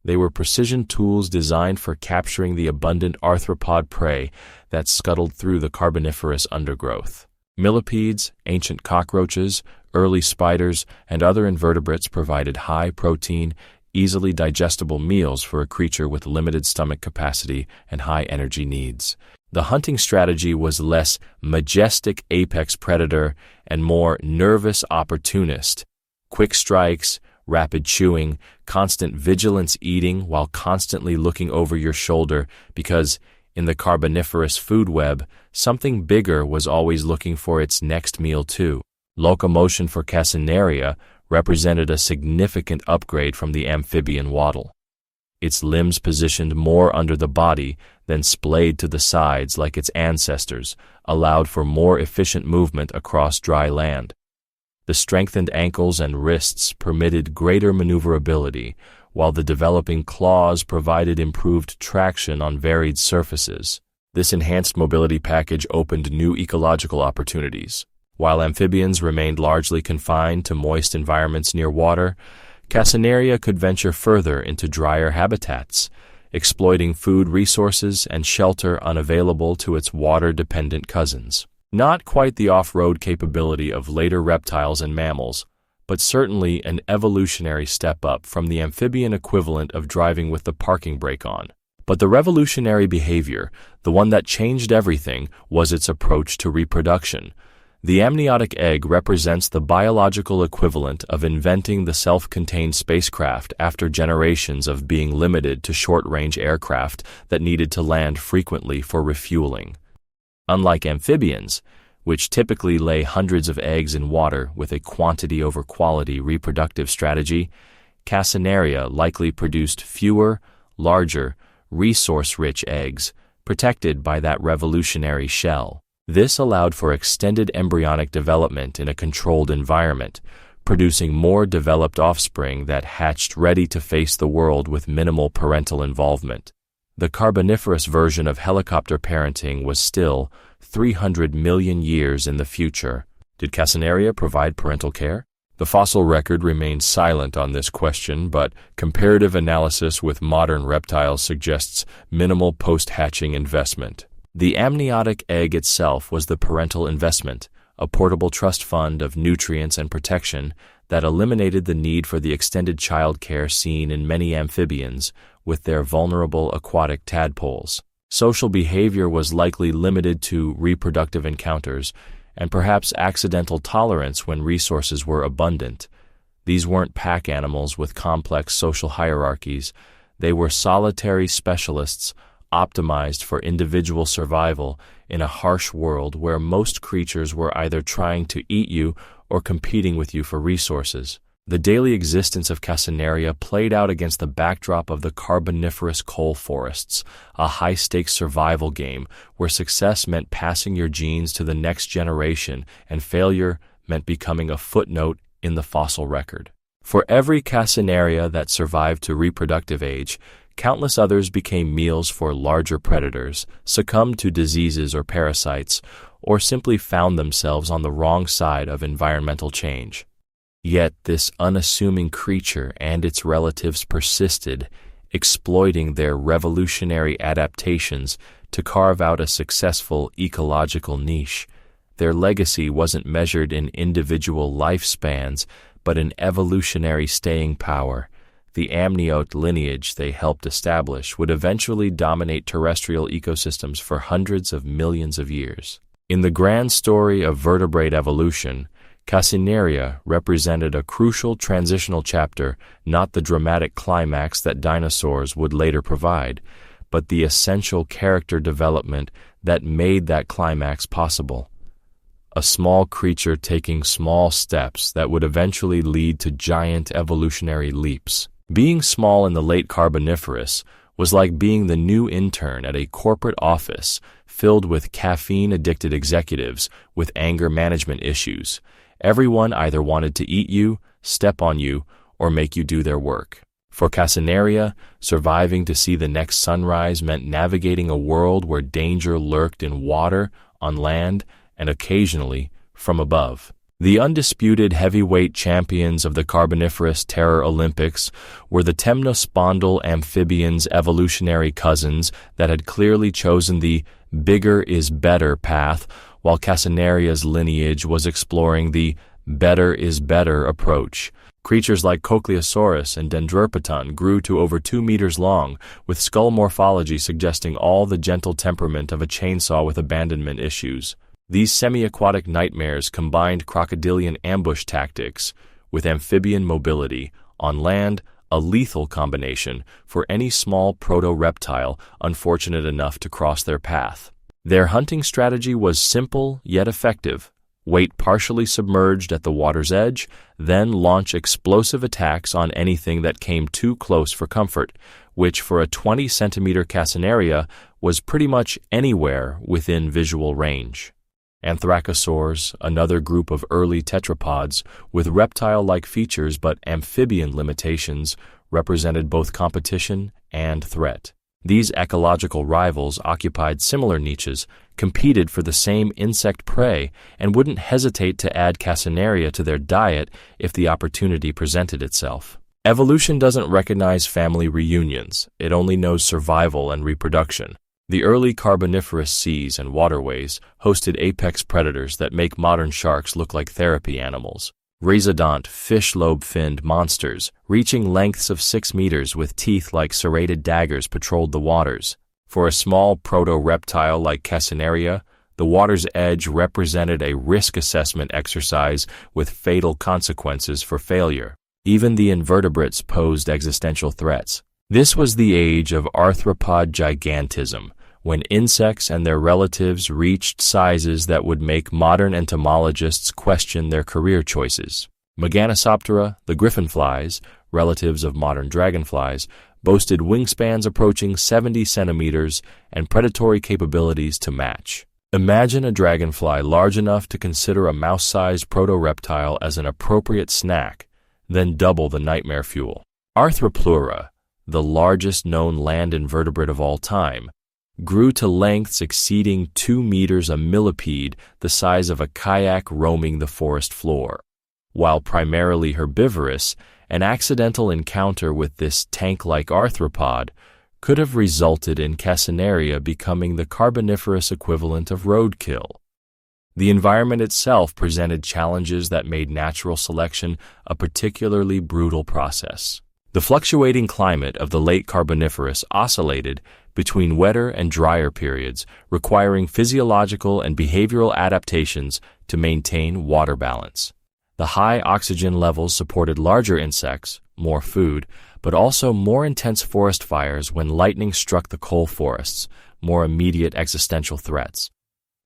They were precision tools designed for capturing the abundant arthropod prey that scuttled through the Carboniferous undergrowth. Millipedes, ancient cockroaches, early spiders, and other invertebrates provided high-protein, easily digestible meals for a creature with limited stomach capacity and high energy needs. The hunting strategy was less majestic apex predator and more nervous opportunist. Quick strikes, rapid chewing, constant vigilance eating while constantly looking over your shoulder because, in the Carboniferous food web, something bigger was always looking for its next meal too. Locomotion for Casinaria represented a significant upgrade from the amphibian waddle. Its limbs positioned more under the body than splayed to the sides like its ancestors, allowed for more efficient movement across dry land. The strengthened ankles and wrists permitted greater maneuverability, while the developing claws provided improved traction on varied surfaces. This enhanced mobility package opened new ecological opportunities. While amphibians remained largely confined to moist environments near water, Casinaria could venture further into drier habitats, exploiting food resources and shelter unavailable to its water-dependent cousins. Not quite the off-road capability of later reptiles and mammals, but certainly an evolutionary step up from the amphibian equivalent of driving with the parking brake on. But the revolutionary behavior, the one that changed everything, was its approach to reproduction. The amniotic egg represents the biological equivalent of inventing the self-contained spacecraft after generations of being limited to short-range aircraft that needed to land frequently for refueling. Unlike amphibians, which typically lay hundreds of eggs in water with a quantity over quality reproductive strategy, Casinaria likely produced fewer, larger, resource-rich eggs, protected by that revolutionary shell. This allowed for extended embryonic development in a controlled environment, producing more developed offspring that hatched ready to face the world with minimal parental involvement. The Carboniferous version of helicopter parenting was still 300 million years in the future. Did Casinaria provide parental care? The fossil record remains silent on this question, but comparative analysis with modern reptiles suggests minimal post-hatching investment. The amniotic egg itself was the parental investment, a portable trust fund of nutrients and protection that eliminated the need for the extended child care seen in many amphibians with their vulnerable aquatic tadpoles. Social behavior was likely limited to reproductive encounters and perhaps accidental tolerance when resources were abundant. These weren't pack animals with complex social hierarchies. They were solitary specialists optimized for individual survival in a harsh world where most creatures were either trying to eat you or competing with you for resources. The daily existence of Casinaria played out against the backdrop of the Carboniferous coal forests, a high-stakes survival game where success meant passing your genes to the next generation and failure meant becoming a footnote in the fossil record. For every Casinaria that survived to reproductive age, countless others became meals for larger predators, succumbed to diseases or parasites, or simply found themselves on the wrong side of environmental change. Yet this unassuming creature and its relatives persisted, exploiting their revolutionary adaptations to carve out a successful ecological niche. Their legacy wasn't measured in individual lifespans, but in evolutionary staying power. The amniote lineage they helped establish would eventually dominate terrestrial ecosystems for hundreds of millions of years. In the grand story of vertebrate evolution, Casinaria represented a crucial transitional chapter, not the dramatic climax that dinosaurs would later provide, but the essential character development that made that climax possible. A small creature taking small steps that would eventually lead to giant evolutionary leaps. Being small in the late Carboniferous was like being the new intern at a corporate office filled with caffeine-addicted executives with anger management issues. Everyone either wanted to eat you, step on you, or make you do their work. For Casenaria, surviving to see the next sunrise meant navigating a world where danger lurked in water, on land, and occasionally from above. The undisputed heavyweight champions of the Carboniferous Terror Olympics were the temnospondyle amphibians' evolutionary cousins that had clearly chosen the bigger is better path, while Casenaria's lineage was exploring the better is better approach. Creatures like Cochleosaurus and Dendrorpyton grew to over 2 meters long, with skull morphology suggesting all the gentle temperament of a chainsaw with abandonment issues. These semi-aquatic nightmares combined crocodilian ambush tactics with amphibian mobility. On land, a lethal combination for any small proto-reptile unfortunate enough to cross their path. Their hunting strategy was simple yet effective. Wait partially submerged at the water's edge, then launch explosive attacks on anything that came too close for comfort, which for a 20-centimeter Casenaria was pretty much anywhere within visual range. Anthracosaurs, another group of early tetrapods with reptile-like features but amphibian limitations, represented both competition and threat. These ecological rivals occupied similar niches, competed for the same insect prey, and wouldn't hesitate to add Casenaria to their diet if the opportunity presented itself. Evolution doesn't recognize family reunions, it only knows survival and reproduction. The early Carboniferous seas and waterways hosted apex predators that make modern sharks look like therapy animals. Rhizodont, fish-lobe-finned monsters, reaching lengths of 6 meters with teeth like serrated daggers, patrolled the waters. For a small proto-reptile like Casenaria, the water's edge represented a risk assessment exercise with fatal consequences for failure. Even the invertebrates posed existential threats. This was the age of arthropod gigantism, when insects and their relatives reached sizes that would make modern entomologists question their career choices. Meganosoptera, the griffinflies, relatives of modern dragonflies, boasted wingspans approaching 70 centimeters and predatory capabilities to match. Imagine a dragonfly large enough to consider a mouse-sized proto-reptile as an appropriate snack, then double the nightmare fuel. Arthropleura, the largest known land invertebrate of all time, grew to lengths exceeding 2 meters, a millipede the size of a kayak roaming the forest floor. While primarily herbivorous, an accidental encounter with this tank-like arthropod could have resulted in Casenaria becoming the Carboniferous equivalent of roadkill. The environment itself presented challenges that made natural selection a particularly brutal process. The fluctuating climate of the late Carboniferous oscillated between wetter and drier periods, requiring physiological and behavioral adaptations to maintain water balance. The high oxygen levels supported larger insects, more food, but also more intense forest fires when lightning struck the coal forests, more immediate existential threats.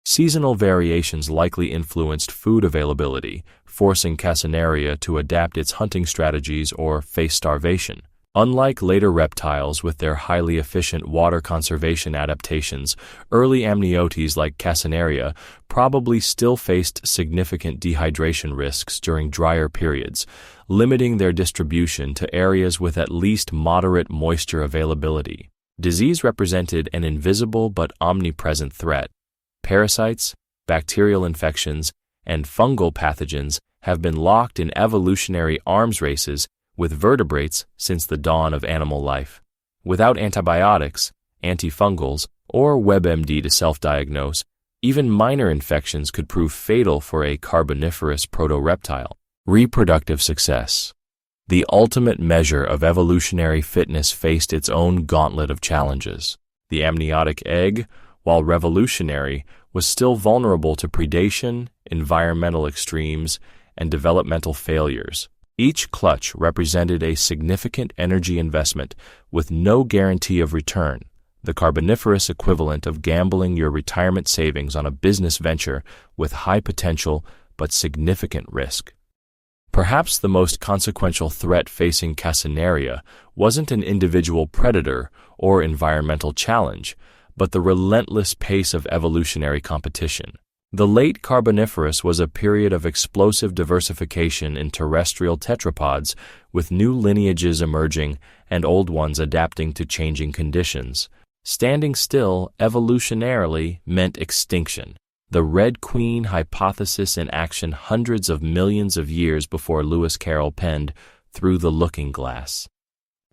Seasonal variations likely influenced food availability, forcing Casenaria to adapt its hunting strategies or face starvation. Unlike later reptiles with their highly efficient water conservation adaptations, early amniotes like Casenaria probably still faced significant dehydration risks during drier periods, limiting their distribution to areas with at least moderate moisture availability. Disease represented an invisible but omnipresent threat. Parasites, bacterial infections, and fungal pathogens have been locked in evolutionary arms races with vertebrates since the dawn of animal life. Without antibiotics, antifungals, or WebMD to self-diagnose, even minor infections could prove fatal for a Carboniferous proto-reptile. Reproductive success. The ultimate measure of evolutionary fitness faced its own gauntlet of challenges. The amniotic egg, while revolutionary, was still vulnerable to predation, environmental extremes, and developmental failures. Each clutch represented a significant energy investment with no guarantee of return. the Carboniferous equivalent of gambling your retirement savings on a business venture with high potential but significant risk. Perhaps the most consequential threat facing Casenaria wasn't an individual predator or environmental challenge, but the relentless pace of evolutionary competition. The late Carboniferous was a period of explosive diversification in terrestrial tetrapods, with new lineages emerging and old ones adapting to changing conditions. Standing still evolutionarily meant extinction. The Red Queen hypothesis in action hundreds of millions of years before Lewis Carroll penned Through the Looking Glass.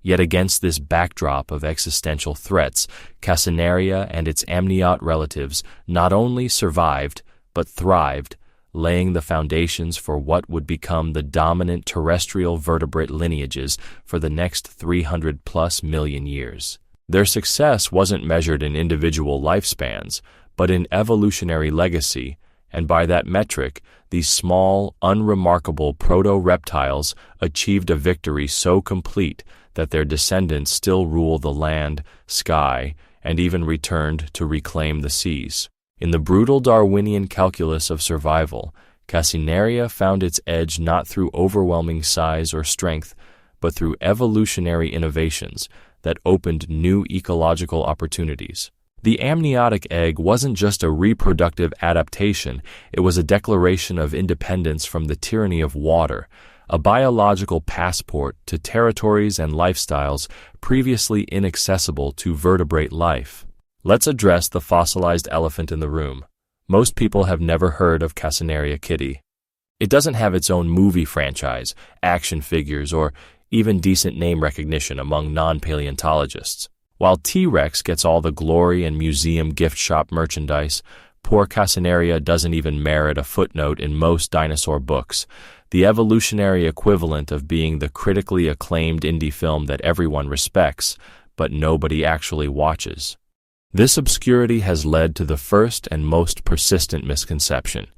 Yet against this backdrop of existential threats, Casenaria and its amniot relatives not only survived, but thrived, laying the foundations for what would become the dominant terrestrial vertebrate lineages for the next 300+ million years. Their success wasn't measured in individual lifespans, but in evolutionary legacy, and by that metric, these small, unremarkable proto-reptiles achieved a victory so complete that their descendants still rule the land, sky, and even returned to reclaim the seas. In the brutal Darwinian calculus of survival, Casenaria found its edge not through overwhelming size or strength, but through evolutionary innovations that opened new ecological opportunities. The amniotic egg wasn't just a reproductive adaptation, it was a declaration of independence from the tyranny of water, a biological passport to territories and lifestyles previously inaccessible to vertebrate life. Let's address the fossilized elephant in the room. Most people have never heard of Casenaria kitty. It doesn't have its own movie franchise, action figures, or even decent name recognition among non-paleontologists. While T-Rex gets all the glory and museum gift shop merchandise, poor Casenaria doesn't even merit a footnote in most dinosaur books, the evolutionary equivalent of being the critically acclaimed indie film that everyone respects, but nobody actually watches. This obscurity has led to the first and most persistent misconception,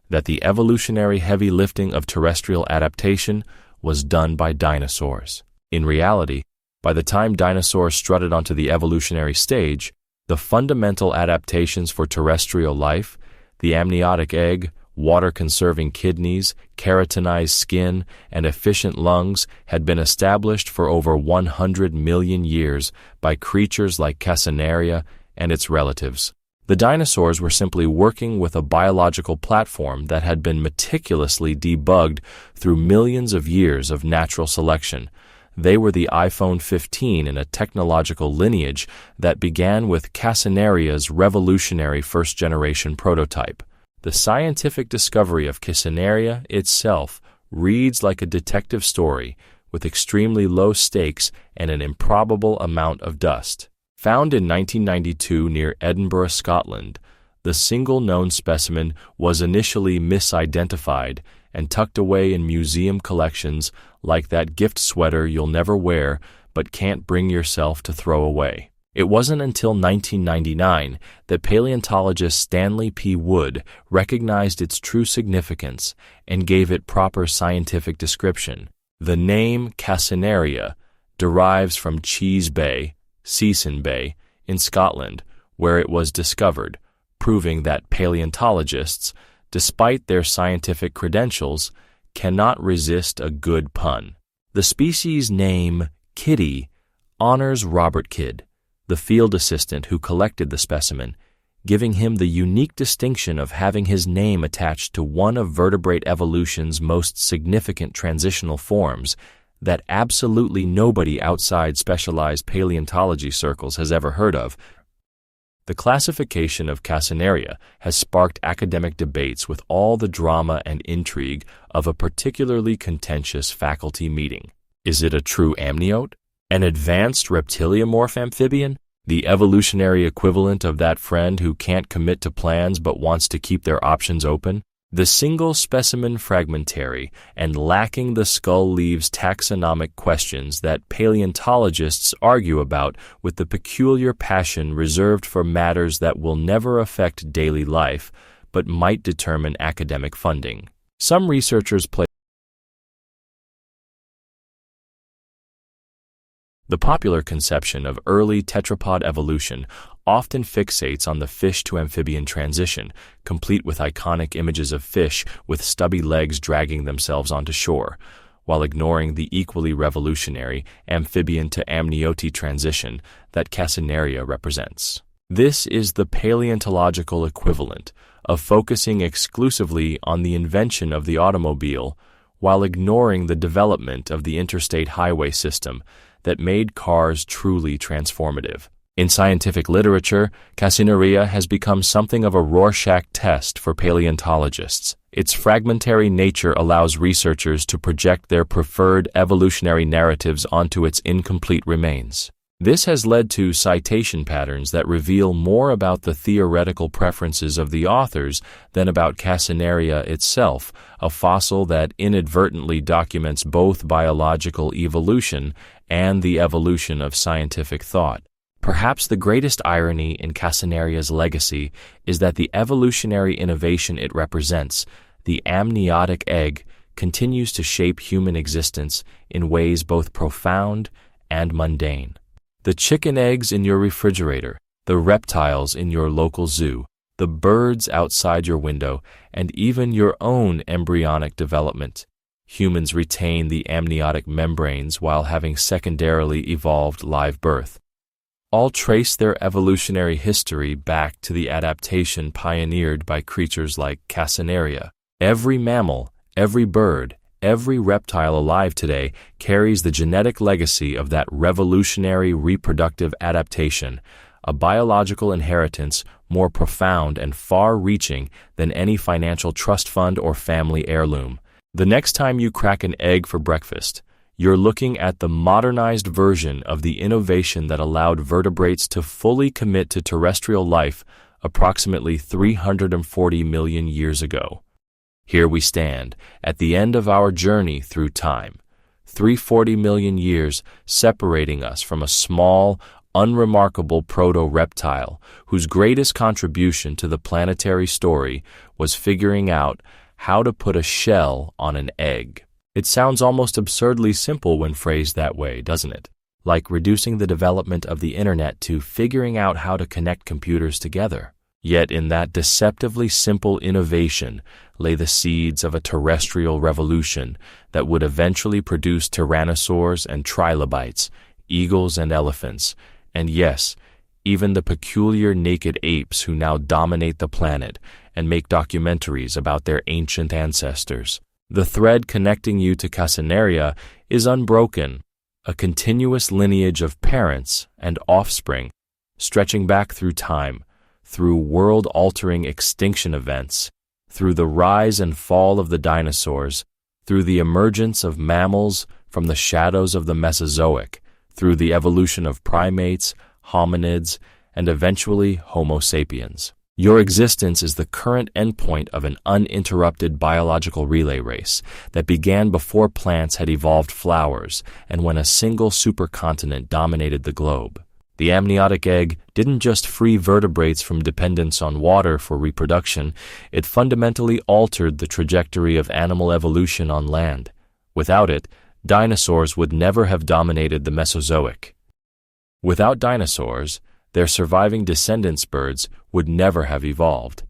that the evolutionary heavy lifting of terrestrial adaptation was done by dinosaurs. In reality, by the time dinosaurs strutted onto the evolutionary stage, the fundamental adaptations for terrestrial life, the amniotic egg, water-conserving kidneys, keratinized skin, and efficient lungs had been established for over 100 million years by creatures like Casenaria and its relatives. The dinosaurs were simply working with a biological platform that had been meticulously debugged through millions of years of natural selection. They were the iPhone 15 in a technological lineage that began with Casenaria's revolutionary first-generation prototype. The scientific discovery of Casenaria itself reads like a detective story with extremely low stakes and an improbable amount of dust. Found in 1992 near Edinburgh, Scotland, the single known specimen was initially misidentified and tucked away in museum collections like that gift sweater you'll never wear but can't bring yourself to throw away. It wasn't until 1999 that paleontologist Stanley P. Wood recognized its true significance and gave it proper scientific description. The name Casenaria derives from Cheese Bay, Season Bay, in Scotland, where it was discovered, proving that paleontologists, despite their scientific credentials, cannot resist a good pun. The species name Kitty honors Robert Kidd, the field assistant who collected the specimen, giving him the unique distinction of having his name attached to one of vertebrate evolution's most significant transitional forms that absolutely nobody outside specialized paleontology circles has ever heard of. The classification of Casenaria has sparked academic debates with all the drama and intrigue of a particularly contentious faculty meeting. Is it a true amniote? An advanced reptiliomorph amphibian? The evolutionary equivalent of that friend who can't commit to plans but wants to keep their options open? The single specimen fragmentary and lacking the skull leaves taxonomic questions that paleontologists argue about with the peculiar passion reserved for matters that will never affect daily life but might determine academic funding. Some researchers place The popular conception of early tetrapod evolution often fixates on the fish-to-amphibian transition, complete with iconic images of fish with stubby legs dragging themselves onto shore, while ignoring the equally revolutionary amphibian-to-amniote transition that Casenaria represents. This is the paleontological equivalent of focusing exclusively on the invention of the automobile while ignoring the development of the interstate highway system that made cars truly transformative. In scientific literature, Casenaria has become something of a Rorschach test for paleontologists. Its fragmentary nature allows researchers to project their preferred evolutionary narratives onto its incomplete remains. This has led to citation patterns that reveal more about the theoretical preferences of the authors than about Casenaria itself, a fossil that inadvertently documents both biological evolution and the evolution of scientific thought. Perhaps the greatest irony in Casenaria's legacy is that the evolutionary innovation it represents, the amniotic egg, continues to shape human existence in ways both profound and mundane. The chicken eggs in your refrigerator, the reptiles in your local zoo, the birds outside your window, and even your own embryonic development. Humans retain the amniotic membranes while having secondarily evolved live birth. All trace their evolutionary history back to the adaptation pioneered by creatures like Casenaria. Every mammal, every bird, every reptile alive today carries the genetic legacy of that revolutionary reproductive adaptation, a biological inheritance more profound and far-reaching than any financial trust fund or family heirloom. The next time you crack an egg for breakfast, you're looking at the modernized version of the innovation that allowed vertebrates to fully commit to terrestrial life approximately 340 million years ago. Here we stand, at the end of our journey through time, 340 million years separating us from a small, unremarkable proto-reptile whose greatest contribution to the planetary story was figuring out how to put a shell on an egg. It sounds almost absurdly simple when phrased that way, doesn't it? Like reducing the development of the internet to figuring out how to connect computers together. Yet in that deceptively simple innovation lay the seeds of a terrestrial revolution that would eventually produce tyrannosaurs and trilobites, eagles and elephants, and yes, even the peculiar naked apes who now dominate the planet and make documentaries about their ancient ancestors. The thread connecting you to Casenaria is unbroken, a continuous lineage of parents and offspring, stretching back through time, through world-altering extinction events, through the rise and fall of the dinosaurs, through the emergence of mammals from the shadows of the Mesozoic, through the evolution of primates, hominids, and eventually Homo sapiens. Your existence is the current endpoint of an uninterrupted biological relay race that began before plants had evolved flowers and when a single supercontinent dominated the globe. The amniotic egg didn't just free vertebrates from dependence on water for reproduction, it fundamentally altered the trajectory of animal evolution on land. Without it, dinosaurs would never have dominated the Mesozoic. Without dinosaurs, their surviving descendants birds would never have evolved.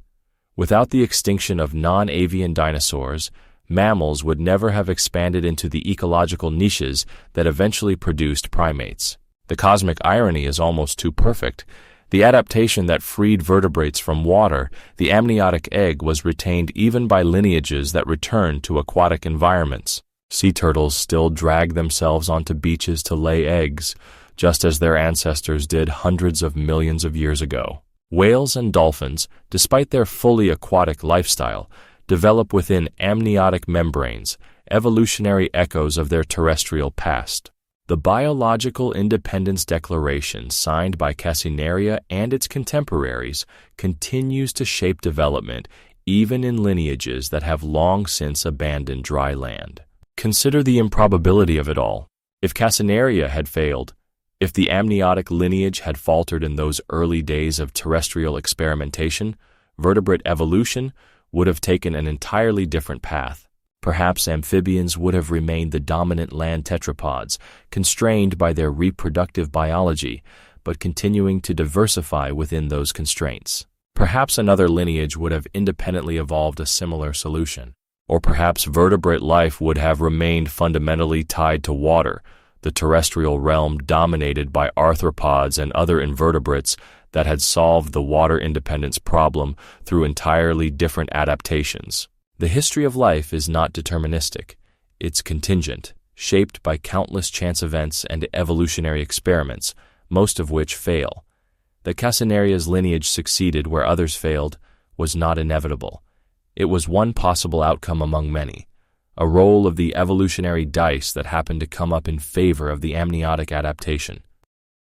Without the extinction of non-avian dinosaurs, mammals would never have expanded into the ecological niches that eventually produced primates. The cosmic irony is almost too perfect. The adaptation that freed vertebrates from water, the amniotic egg, was retained even by lineages that returned to aquatic environments. Sea turtles still drag themselves onto beaches to lay eggs, just as their ancestors did hundreds of millions of years ago. Whales and dolphins, despite their fully aquatic lifestyle, develop within amniotic membranes, evolutionary echoes of their terrestrial past. The Biological Independence Declaration signed by Casenaria and its contemporaries continues to shape development even in lineages that have long since abandoned dry land. Consider the improbability of it all. If Casenaria had failed, if the amniotic lineage had faltered in those early days of terrestrial experimentation, vertebrate evolution would have taken an entirely different path. Perhaps amphibians would have remained the dominant land tetrapods, constrained by their reproductive biology, but continuing to diversify within those constraints. Perhaps another lineage would have independently evolved a similar solution. Or perhaps vertebrate life would have remained fundamentally tied to water, the terrestrial realm dominated by arthropods and other invertebrates that had solved the water independence problem through entirely different adaptations. The history of life is not deterministic. It's contingent, shaped by countless chance events and evolutionary experiments, most of which fail. That Casanaria's lineage succeeded where others failed was not inevitable. It was one possible outcome among many, a roll of the evolutionary dice that happened to come up in favor of the amniotic adaptation.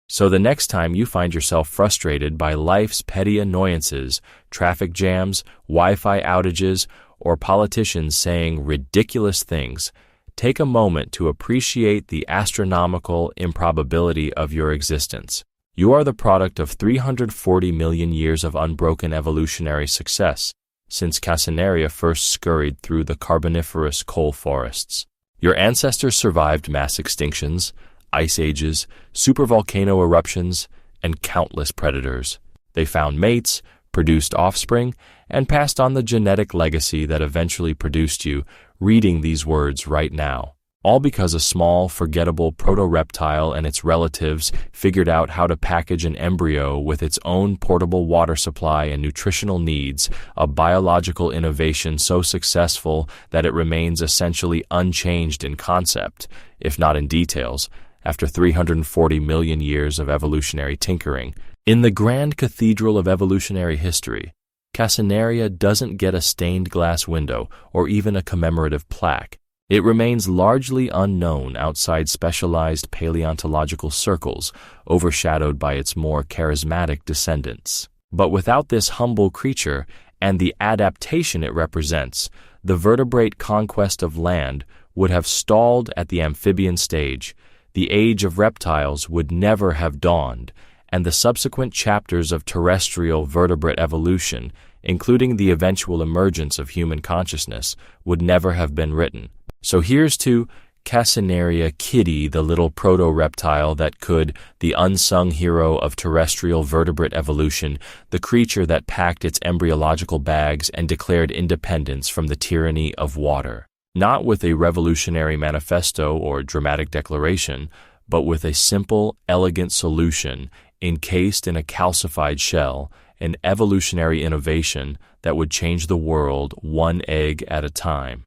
So the next time you find yourself frustrated by life's petty annoyances, traffic jams, Wi-Fi outages, or politicians saying ridiculous things, take a moment to appreciate the astronomical improbability of your existence. You are the product of 340 million years of unbroken evolutionary success, since Casanaria first scurried through the Carboniferous coal forests. Your ancestors survived mass extinctions, ice ages, supervolcano eruptions, and countless predators. They found mates, produced offspring, and passed on the genetic legacy that eventually produced you, reading these words right now. All because a small, forgettable proto-reptile and its relatives figured out how to package an embryo with its own portable water supply and nutritional needs, a biological innovation so successful that it remains essentially unchanged in concept, if not in details, after 340 million years of evolutionary tinkering. In the grand cathedral of evolutionary history, Casanaria doesn't get a stained glass window or even a commemorative plaque. It remains largely unknown outside specialized paleontological circles, overshadowed by its more charismatic descendants. But without this humble creature and the adaptation it represents, the vertebrate conquest of land would have stalled at the amphibian stage, the age of reptiles would never have dawned, and the subsequent chapters of terrestrial vertebrate evolution, including the eventual emergence of human consciousness, would never have been written. So here's to Casanaria Kitty, the little proto-reptile that could, the unsung hero of terrestrial vertebrate evolution, the creature that packed its embryological bags and declared independence from the tyranny of water. Not with a revolutionary manifesto or dramatic declaration, but with a simple, elegant solution encased in a calcified shell, an evolutionary innovation that would change the world one egg at a time.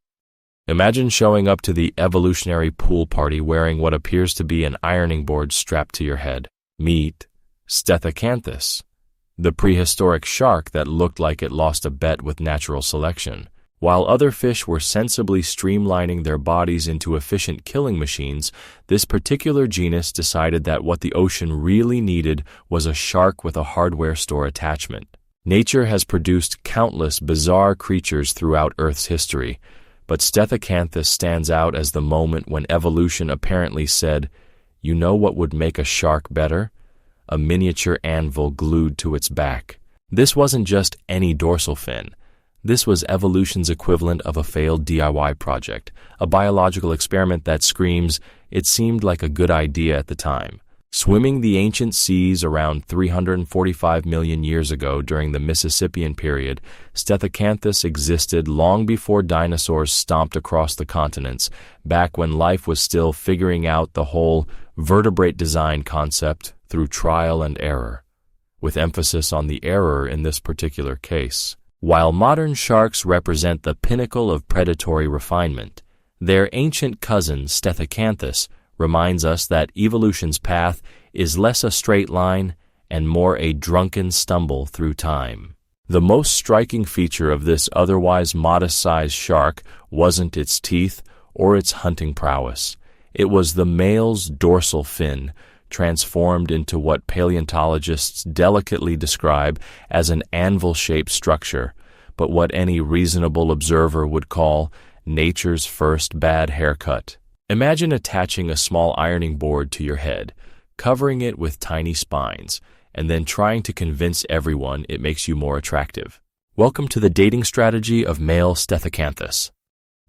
Imagine showing up to the evolutionary pool party wearing what appears to be an ironing board strapped to your head. Meet Stethecanthus, the prehistoric shark that looked like it lost a bet with natural selection. While other fish were sensibly streamlining their bodies into efficient killing machines, this particular genus decided that what the ocean really needed was a shark with a hardware store attachment. Nature has produced countless bizarre creatures throughout Earth's history, but Stethecanthus stands out as the moment when evolution apparently said, "You know what would make a shark better? A miniature anvil glued to its back." This wasn't just any dorsal fin. This was evolution's equivalent of a failed DIY project, a biological experiment that screams, "It seemed like a good idea at the time." Swimming the ancient seas around 345 million years ago during the Mississippian period, Stethecanthus existed long before dinosaurs stomped across the continents, back when life was still figuring out the whole vertebrate design concept through trial and error, with emphasis on the error in this particular case. While modern sharks represent the pinnacle of predatory refinement, their ancient cousin Stethecanthus reminds us that evolution's path is less a straight line and more a drunken stumble through time. The most striking feature of this otherwise modest-sized shark wasn't its teeth or its hunting prowess. It was the male's dorsal fin, transformed into what paleontologists delicately describe as an anvil-shaped structure, but what any reasonable observer would call nature's first bad haircut. Imagine attaching a small ironing board to your head, covering it with tiny spines, and then trying to convince everyone it makes you more attractive. Welcome to the dating strategy of male Stethecanthus.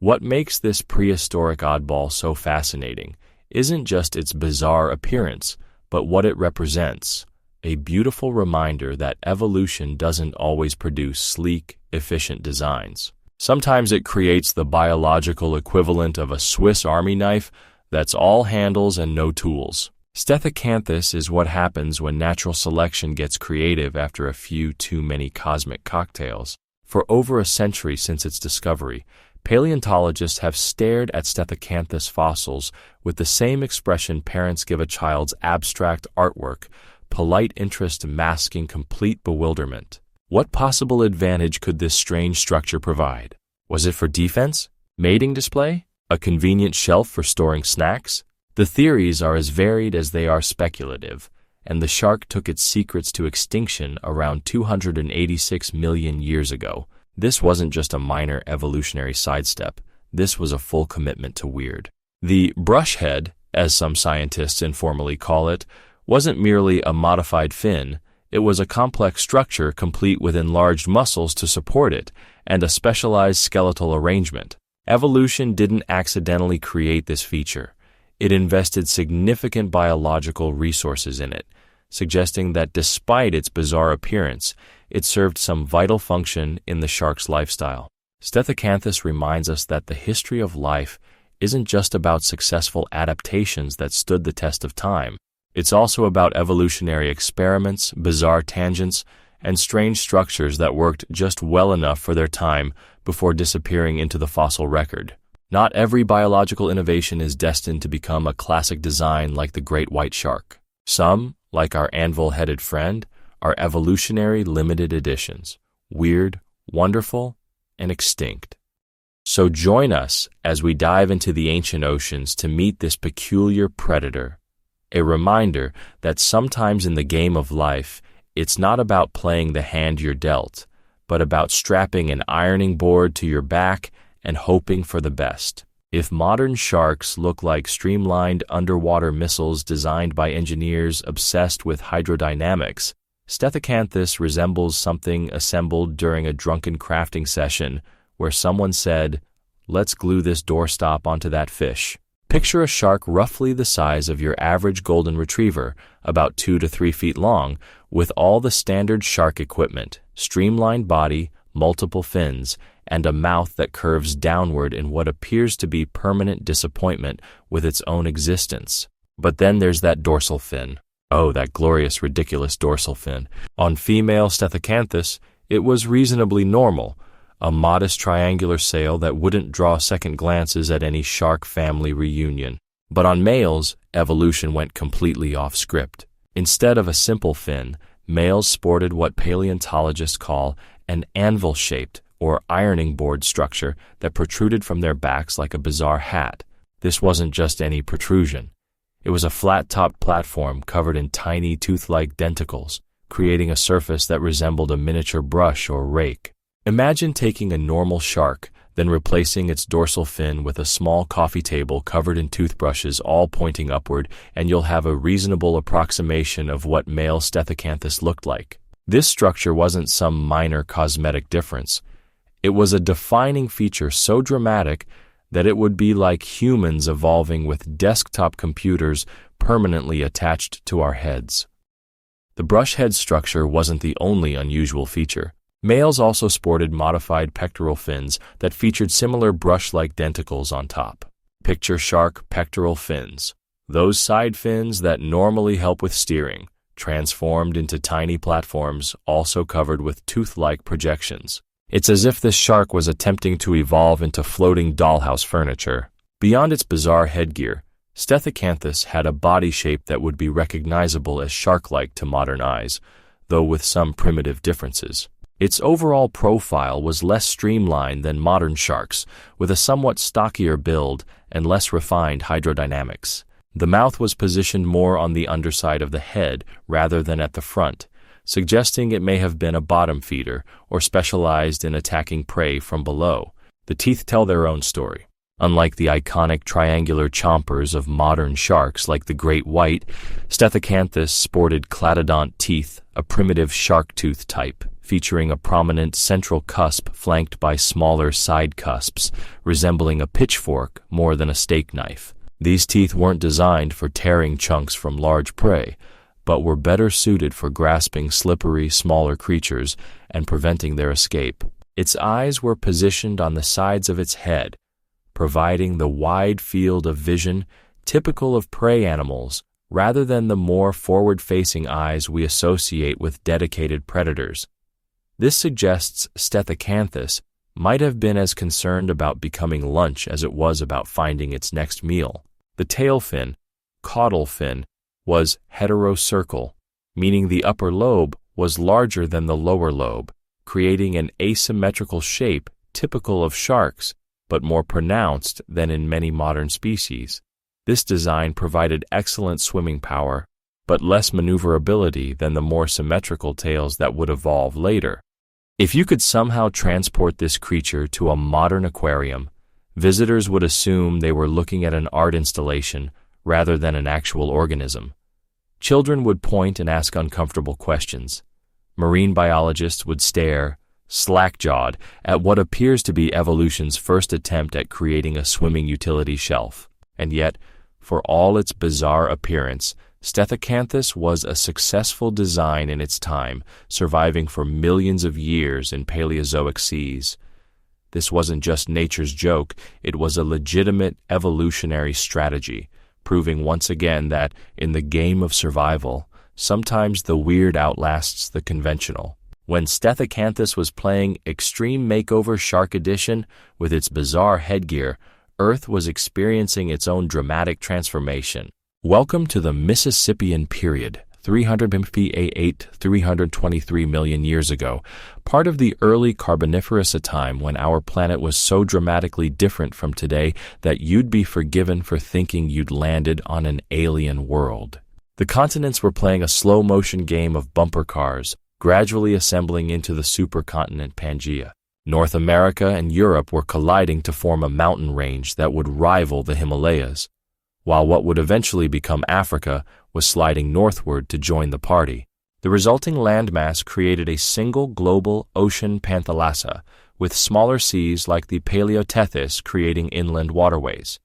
What makes this prehistoric oddball so fascinating isn't just its bizarre appearance, but what it represents, a beautiful reminder that evolution doesn't always produce sleek, efficient designs. Sometimes it creates the biological equivalent of a Swiss Army knife that's all handles and no tools. Stethecanthus is what happens when natural selection gets creative after a few too many cosmic cocktails. For over a century since its discovery, paleontologists have stared at Stethecanthus fossils with the same expression parents give a child's abstract artwork, polite interest masking complete bewilderment. What possible advantage could this strange structure provide? Was it for defense? Mating display? A convenient shelf for storing snacks? The theories are as varied as they are speculative, and the shark took its secrets to extinction around 286 million years ago. This wasn't just a minor evolutionary sidestep. This was a full commitment to weird. The brush head, as some scientists informally call it, wasn't merely a modified fin. It was a complex structure complete with enlarged muscles to support it and a specialized skeletal arrangement. Evolution didn't accidentally create this feature. It invested significant biological resources in it, suggesting that despite its bizarre appearance, it served some vital function in the shark's lifestyle. Stethecanthus reminds us that the history of life isn't just about successful adaptations that stood the test of time. It's also about evolutionary experiments, bizarre tangents, and strange structures that worked just well enough for their time before disappearing into the fossil record. Not every biological innovation is destined to become a classic design like the great white shark. Some, like our anvil-headed friend, are evolutionary limited editions, weird, wonderful, and extinct. So join us as we dive into the ancient oceans to meet this peculiar predator, a reminder that sometimes in the game of life, it's not about playing the hand you're dealt, but about strapping an ironing board to your back and hoping for the best. If modern sharks look like streamlined underwater missiles designed by engineers obsessed with hydrodynamics, Stethecanthus resembles something assembled during a drunken crafting session where someone said, "Let's glue this doorstop onto that fish." Picture a shark roughly the size of your average golden retriever, about 2 to 3 feet long, with all the standard shark equipment, streamlined body, multiple fins, and a mouth that curves downward in what appears to be permanent disappointment with its own existence. But then there's that dorsal fin. Oh, that glorious, ridiculous dorsal fin. On female Stethecanthus, it was reasonably normal, a modest triangular sail that wouldn't draw second glances at any shark family reunion. But on males, evolution went completely off script. Instead of a simple fin, males sported what paleontologists call an anvil-shaped or ironing board structure that protruded from their backs like a bizarre hat. This wasn't just any protrusion. It was a flat-topped platform covered in tiny tooth-like denticles, creating a surface that resembled a miniature brush or rake. Imagine taking a normal shark, then replacing its dorsal fin with a small coffee table covered in toothbrushes all pointing upward, and you'll have a reasonable approximation of what male Stethecanthus looked like. This structure wasn't some minor cosmetic difference. It was a defining feature so dramatic that it would be like humans evolving with desktop computers permanently attached to our heads. The brush head structure wasn't the only unusual feature. Males also sported modified pectoral fins that featured similar brush-like denticles on top. Picture shark pectoral fins, those side fins that normally help with steering, transformed into tiny platforms also covered with tooth-like projections. It's as if this shark was attempting to evolve into floating dollhouse furniture. Beyond its bizarre headgear, Stethecanthus had a body shape that would be recognizable as shark-like to modern eyes, though with some primitive differences. Its overall profile was less streamlined than modern sharks, with a somewhat stockier build and less refined hydrodynamics. The mouth was positioned more on the underside of the head rather than at the front, suggesting it may have been a bottom feeder or specialized in attacking prey from below. The teeth tell their own story. Unlike the iconic triangular chompers of modern sharks like the great white, Stethecanthus sported cladodont teeth, a primitive shark tooth type, featuring a prominent central cusp flanked by smaller side cusps, resembling a pitchfork more than a steak knife. These teeth weren't designed for tearing chunks from large prey, but were better suited for grasping slippery, smaller creatures and preventing their escape. Its eyes were positioned on the sides of its head, providing the wide field of vision typical of prey animals rather than the more forward-facing eyes we associate with dedicated predators. This suggests Stethyacanthus might have been as concerned about becoming lunch as it was about finding its next meal. The tail fin, caudal fin, was heterocercal, meaning the upper lobe was larger than the lower lobe, creating an asymmetrical shape typical of sharks, but more pronounced than in many modern species. This design provided excellent swimming power, but less maneuverability than the more symmetrical tails that would evolve later. If you could somehow transport this creature to a modern aquarium, visitors would assume they were looking at an art installation rather than an actual organism. Children would point and ask uncomfortable questions. Marine biologists would stare, slack-jawed, at what appears to be evolution's first attempt at creating a swimming utility shelf. And yet, for all its bizarre appearance, Stethyacanthus was a successful design in its time, surviving for millions of years in Paleozoic seas. This wasn't just nature's joke, it was a legitimate evolutionary strategy, proving once again that, in the game of survival, sometimes the weird outlasts the conventional. When Stethyacanthus was playing Extreme Makeover Shark Edition with its bizarre headgear, Earth was experiencing its own dramatic transformation. Welcome to the Mississippian period, 323 million years ago, part of the early Carboniferous, a time when our planet was so dramatically different from today that you'd be forgiven for thinking you'd landed on an alien world. The continents were playing a slow-motion game of bumper cars, gradually assembling into the supercontinent Pangaea. North America and Europe were colliding to form a mountain range that would rival the Himalayas, while what would eventually become Africa was sliding northward to join the party. The resulting landmass created a single global ocean panthalassa, with smaller seas like the Paleotethys creating inland waterways.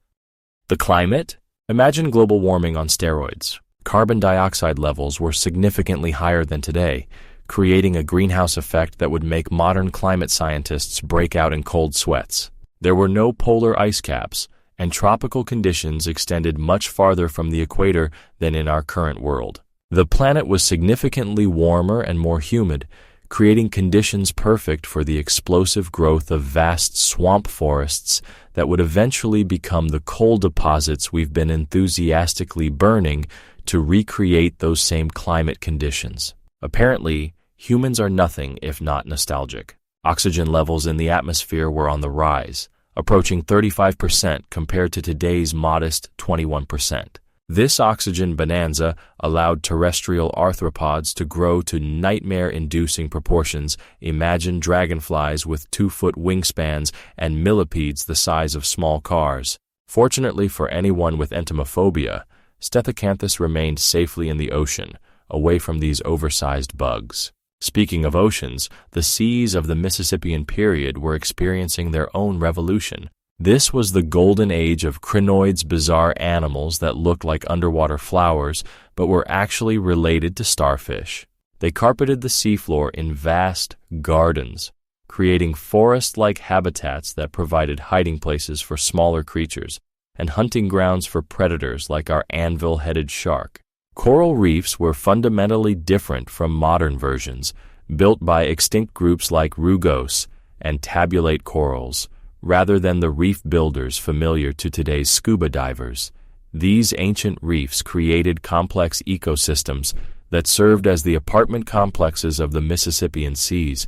The climate? Imagine global warming on steroids. Carbon dioxide levels were significantly higher than today, creating a greenhouse effect that would make modern climate scientists break out in cold sweats. There were no polar ice caps, and tropical conditions extended much farther from the equator than in our current world. The planet was significantly warmer and more humid, creating conditions perfect for the explosive growth of vast swamp forests that would eventually become the coal deposits we've been enthusiastically burning to recreate those same climate conditions. Apparently, humans are nothing if not nostalgic. Oxygen levels in the atmosphere were on the rise, approaching 35% compared to today's modest 21%. This oxygen bonanza allowed terrestrial arthropods to grow to nightmare-inducing proportions. Imagine dragonflies with 2-foot wingspans and millipedes the size of small cars. Fortunately for anyone with entomophobia, Stethyacanthus remained safely in the ocean, away from these oversized bugs. Speaking of oceans, the seas of the Mississippian period were experiencing their own revolution. This was the golden age of crinoids, bizarre animals that looked like underwater flowers but were actually related to starfish. They carpeted the seafloor in vast gardens, creating forest-like habitats that provided hiding places for smaller creatures and hunting grounds for predators like our anvil-headed shark. Coral reefs were fundamentally different from modern versions, built by extinct groups like rugose and tabulate corals, rather than the reef builders familiar to today's scuba divers. These ancient reefs created complex ecosystems that served as the apartment complexes of the Mississippian seas,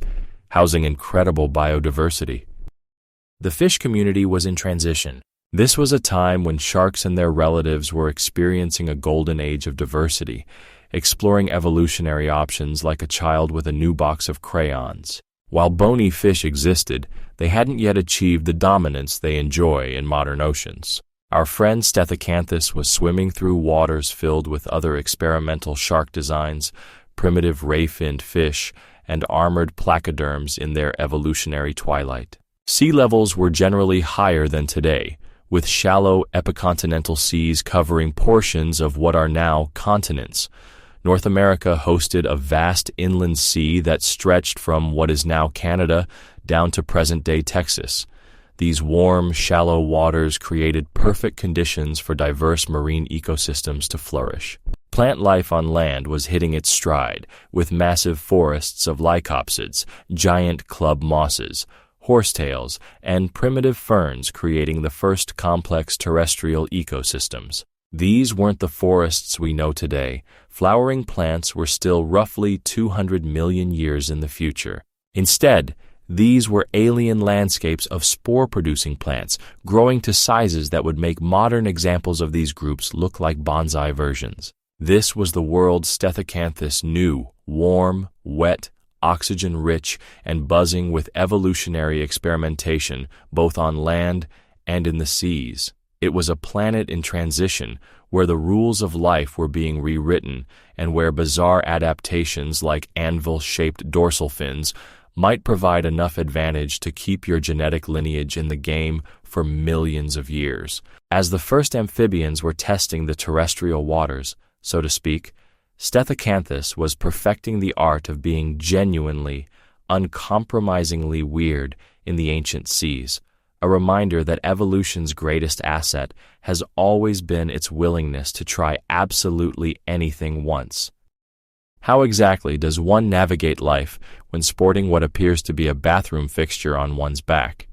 housing incredible biodiversity. The fish community was in transition. This was a time when sharks and their relatives were experiencing a golden age of diversity, exploring evolutionary options like a child with a new box of crayons. While bony fish existed, they hadn't yet achieved the dominance they enjoy in modern oceans. Our friend Stethyacanthus was swimming through waters filled with other experimental shark designs, primitive ray-finned fish, and armored placoderms in their evolutionary twilight. Sea levels were generally higher than today, with shallow epicontinental seas covering portions of what are now continents. North America hosted a vast inland sea that stretched from what is now Canada down to present-day Texas. These warm, shallow waters created perfect conditions for diverse marine ecosystems to flourish. Plant life on land was hitting its stride, with massive forests of lycopsids, giant club mosses, horsetails, and primitive ferns creating the first complex terrestrial ecosystems. These weren't the forests we know today. Flowering plants were still roughly 200 million years in the future. Instead, these were alien landscapes of spore-producing plants, growing to sizes that would make modern examples of these groups look like bonsai versions. This was the world Stethecanthus knew, warm, wet, oxygen-rich, and buzzing with evolutionary experimentation, both on land and in the seas. It was a planet in transition, where the rules of life were being rewritten, and where bizarre adaptations like anvil-shaped dorsal fins might provide enough advantage to keep your genetic lineage in the game for millions of years. As the first amphibians were testing the terrestrial waters, so to speak, Stethecanthus was perfecting the art of being genuinely, uncompromisingly weird in the ancient seas, a reminder that evolution's greatest asset has always been its willingness to try absolutely anything once. How exactly does one navigate life when sporting what appears to be a bathroom fixture on one's back?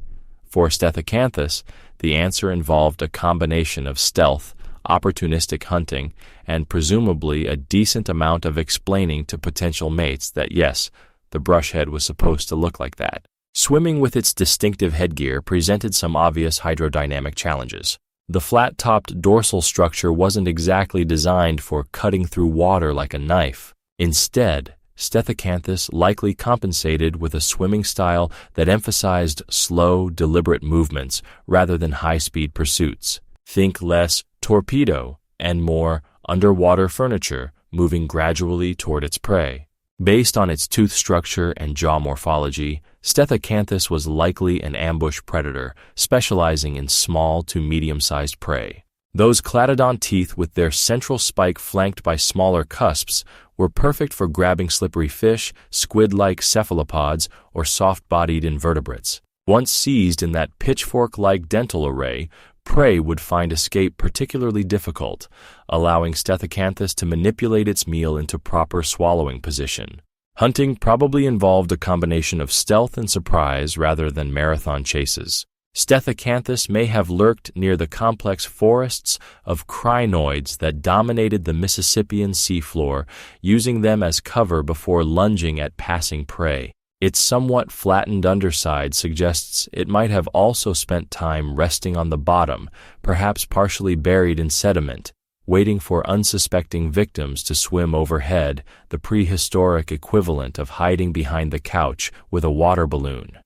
For Stethecanthus, the answer involved a combination of stealth, opportunistic hunting, and presumably a decent amount of explaining to potential mates that yes, the brushhead was supposed to look like that. Swimming with its distinctive headgear presented some obvious hydrodynamic challenges. The flat-topped dorsal structure wasn't exactly designed for cutting through water like a knife. Instead, Stethecanthus likely compensated with a swimming style that emphasized slow, deliberate movements rather than high-speed pursuits. Think less torpedo and more underwater furniture moving gradually toward its prey. Based on its tooth structure and jaw morphology, Stethecanthus was likely an ambush predator, specializing in small to medium-sized prey. Those cladodont teeth with their central spike flanked by smaller cusps were perfect for grabbing slippery fish, squid-like cephalopods, or soft-bodied invertebrates. Once seized in that pitchfork-like dental array, prey would find escape particularly difficult, allowing Stethecanthus to manipulate its meal into proper swallowing position. Hunting probably involved a combination of stealth and surprise rather than marathon chases. Stethecanthus may have lurked near the complex forests of crinoids that dominated the Mississippian seafloor, using them as cover before lunging at passing prey. Its somewhat flattened underside suggests it might have also spent time resting on the bottom, perhaps partially buried in sediment, waiting for unsuspecting victims to swim overhead, the prehistoric equivalent of hiding behind the couch with a water balloon.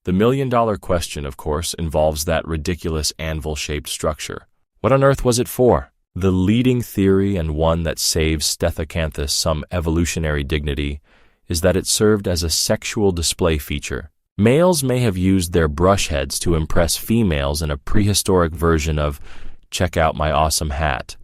The million-dollar question, of course, involves that ridiculous anvil-shaped structure. What on earth was it for? The leading theory, and one that saves Stethecanthus some evolutionary dignity, is that it served as a sexual display feature. Males may have used their brush heads to impress females in a prehistoric version of, "check out my awesome hat."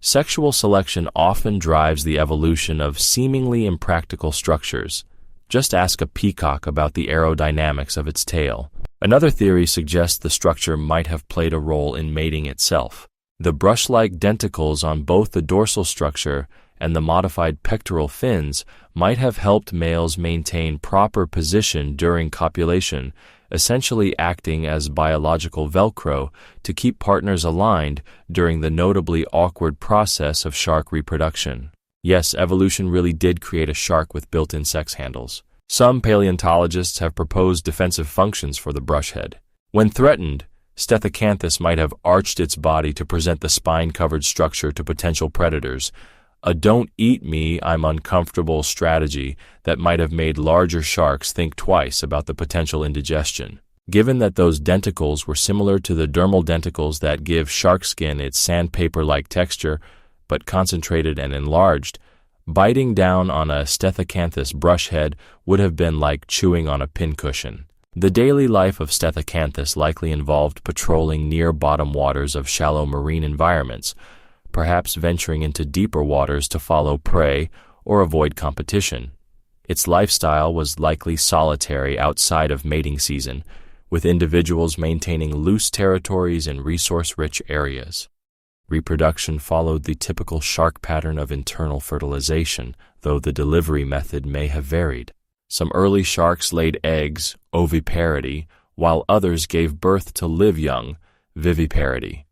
Sexual selection often drives the evolution of seemingly impractical structures. Just ask a peacock about the aerodynamics of its tail. Another theory suggests the structure might have played a role in mating itself. The brush-like denticles on both the dorsal structure and the modified pectoral fins might have helped males maintain proper position during copulation, essentially acting as biological Velcro to keep partners aligned during the notably awkward process of shark reproduction. Yes, evolution really did create a shark with built-in sex handles. Some paleontologists have proposed defensive functions for the brushhead. When threatened, Stethecanthus might have arched its body to present the spine-covered structure to potential predators, a "don't eat me, I'm uncomfortable" strategy that might have made larger sharks think twice about the potential indigestion. Given that those denticles were similar to the dermal denticles that give shark skin its sandpaper-like texture, but concentrated and enlarged, Biting down on a Stethocanthus brushhead would have been like chewing on a pincushion. The daily life of Stethocanthus likely involved patrolling near bottom waters of shallow marine environments, perhaps venturing into deeper waters to follow prey or avoid competition. Its lifestyle was likely solitary outside of mating season, with individuals maintaining loose territories in resource-rich areas. Reproduction followed the typical shark pattern of internal fertilization, though the delivery method may have varied. Some early sharks laid eggs, oviparity, while others gave birth to live young, viviparity.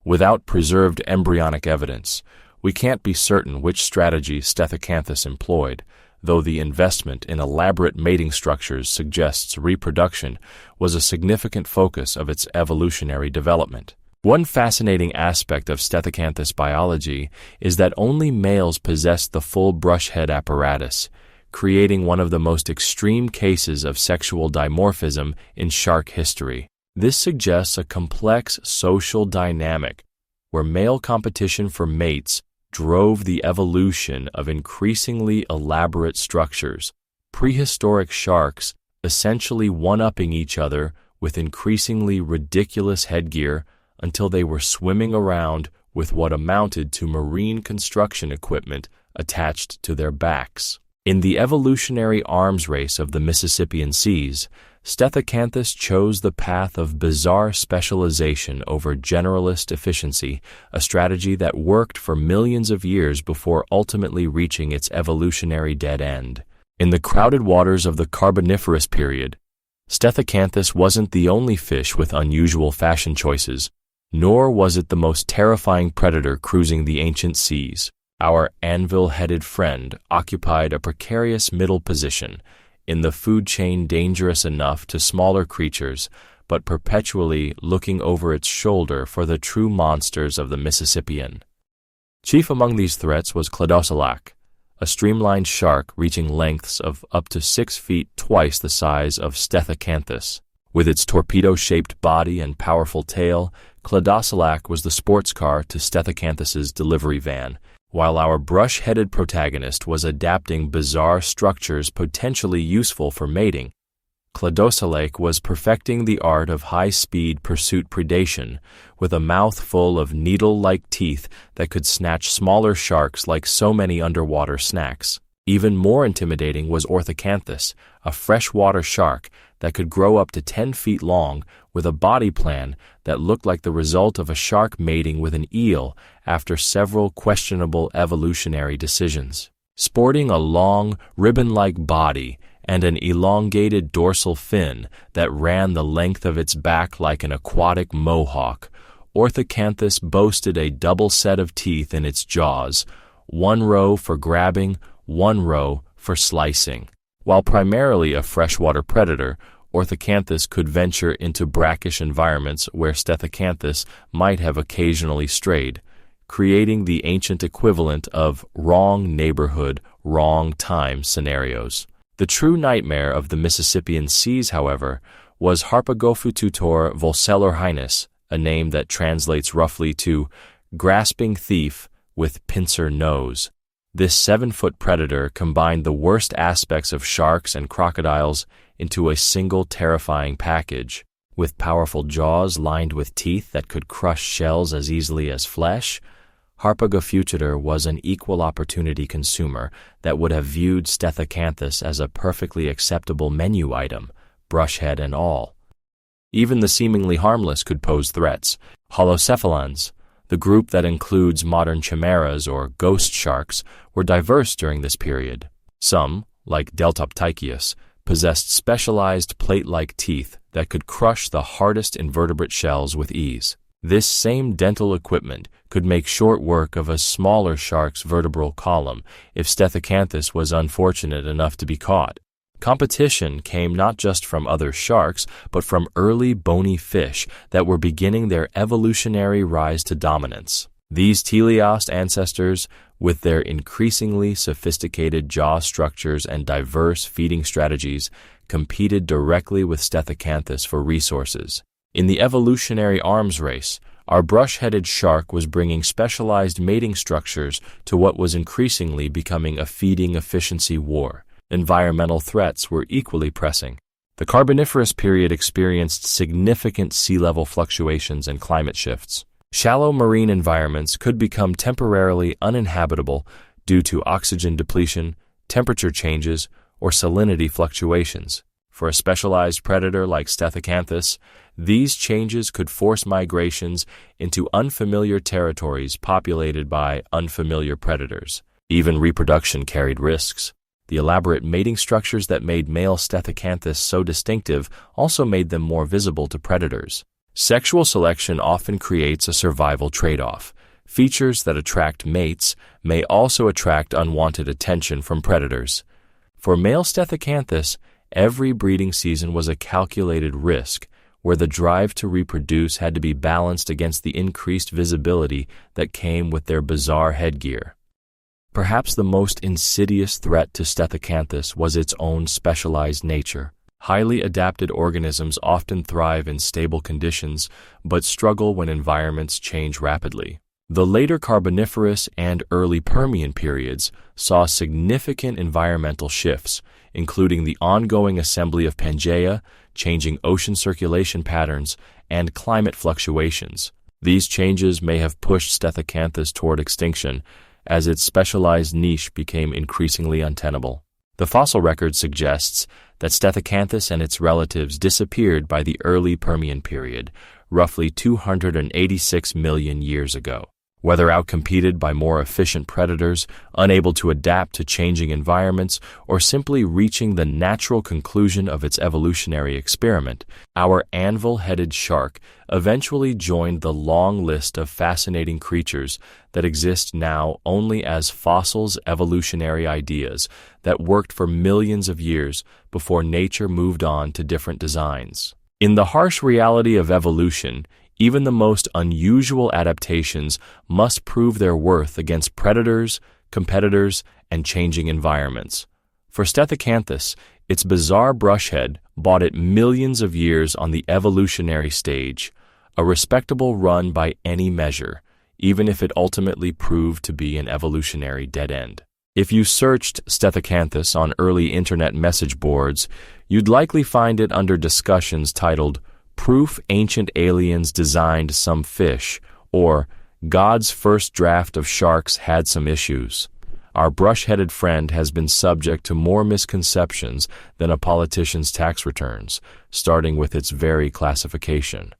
Without preserved embryonic evidence, we can't be certain which strategy Stethocanthus employed, though the investment in elaborate mating structures suggests reproduction was a significant focus of its evolutionary development. One fascinating aspect of Stethocanthus biology is that only males possess the full brushhead apparatus, creating one of the most extreme cases of sexual dimorphism in shark history. This suggests a complex social dynamic where male competition for mates drove the evolution of increasingly elaborate structures, prehistoric sharks essentially one-upping each other with increasingly ridiculous headgear until they were swimming around with what amounted to marine construction equipment attached to their backs. In the evolutionary arms race of the Mississippian seas, Stethocanthus chose the path of bizarre specialization over generalist efficiency, a strategy that worked for millions of years before ultimately reaching its evolutionary dead end. In the crowded waters of the Carboniferous period, Stethocanthus wasn't the only fish with unusual fashion choices, nor was it the most terrifying predator cruising the ancient seas. Our anvil-headed friend occupied a precarious middle position, in the food chain dangerous enough to smaller creatures, but perpetually looking over its shoulder for the true monsters of the Mississippian. Chief among these threats was Cladocelac, a streamlined shark reaching lengths of up to 6 feet, twice the size of Stethocanthus. With its torpedo-shaped body and powerful tail, Cladocelac was the sports car to Stethocanthus's delivery van, while our brush-headed protagonist was adapting bizarre structures potentially useful for mating. Cladocelac was perfecting the art of high-speed pursuit predation, with a mouth full of needle-like teeth that could snatch smaller sharks like so many underwater snacks. Even more intimidating was Orthocanthus, a freshwater shark that could grow up to 10 feet long with a body plan that looked like the result of a shark mating with an eel after several questionable evolutionary decisions. Sporting a long, ribbon-like body and an elongated dorsal fin that ran the length of its back like an aquatic mohawk, Orthocanthus boasted a double set of teeth in its jaws, one row for grabbing, one row for slicing. While primarily a freshwater predator, Orthocanthus could venture into brackish environments where Stethocanthus might have occasionally strayed, creating the ancient equivalent of wrong neighborhood, wrong time scenarios. The true nightmare of the Mississippian seas, however, was Harpagophytutor volcelorhinus, a name that translates roughly to grasping thief with pincer nose. This 7-foot predator combined the worst aspects of sharks and crocodiles into a single terrifying package. With powerful jaws lined with teeth that could crush shells as easily as flesh, Harpagophytutor was an equal opportunity consumer that would have viewed Stethocanthus as a perfectly acceptable menu item, brushhead and all. Even the seemingly harmless could pose threats. Holocephalans, the group that includes modern chimeras or ghost sharks, were diverse during this period. Some, like Deltoptychius, possessed specialized plate-like teeth that could crush the hardest invertebrate shells with ease. This same dental equipment could make short work of a smaller shark's vertebral column if Stethocanthus was unfortunate enough to be caught. Competition came not just from other sharks, but from early bony fish that were beginning their evolutionary rise to dominance. These teleost ancestors, with their increasingly sophisticated jaw structures and diverse feeding strategies, competed directly with Stethocanthus for resources. In the evolutionary arms race, Our brush-headed shark was bringing specialized mating structures to what was increasingly becoming a feeding efficiency war. Environmental threats were equally pressing. The Carboniferous period experienced significant sea level fluctuations and climate shifts. Shallow marine environments could become temporarily uninhabitable due to oxygen depletion, temperature changes, or salinity fluctuations. For a specialized predator like Stethecanthus, these changes could force migrations into unfamiliar territories populated by unfamiliar predators. Even reproduction carried risks. The elaborate mating structures that made male Stethecanthus so distinctive also made them more visible to predators. Sexual selection often creates a survival trade-off. Features that attract mates may also attract unwanted attention from predators. For male Stethecanthus, every breeding season was a calculated risk, where the drive to reproduce had to be balanced against the increased visibility that came with their bizarre headgear. Perhaps the most insidious threat to Stethecanthus was its own specialized nature. Highly adapted organisms often thrive in stable conditions, but struggle when environments change rapidly. The later Carboniferous and early Permian periods saw significant environmental shifts, including the ongoing assembly of Pangaea, changing ocean circulation patterns, and climate fluctuations. These changes may have pushed Stethecanthus toward extinction, as its specialized niche became increasingly untenable. The fossil record suggests that Stethecanthus and its relatives disappeared by the early Permian period, roughly 286 million years ago. Whether outcompeted by more efficient predators, unable to adapt to changing environments, or simply reaching the natural conclusion of its evolutionary experiment, our anvil-headed shark eventually joined the long list of fascinating creatures that exist now only as fossils, evolutionary ideas that worked for millions of years before nature moved on to different designs. In the harsh reality of evolution, even the most unusual adaptations must prove their worth against predators, competitors, and changing environments. For Stethecanthus, its bizarre brushhead bought it millions of years on the evolutionary stage, a respectable run by any measure, even if it ultimately proved to be an evolutionary dead end. If you searched Stethecanthus on early internet message boards, you'd likely find it under discussions titled "Proof Ancient Aliens Designed Some Fish," or "God's First Draft of Sharks Had Some Issues." Our brush-headed friend has been subject to more misconceptions than a politician's tax returns, starting with its very classification.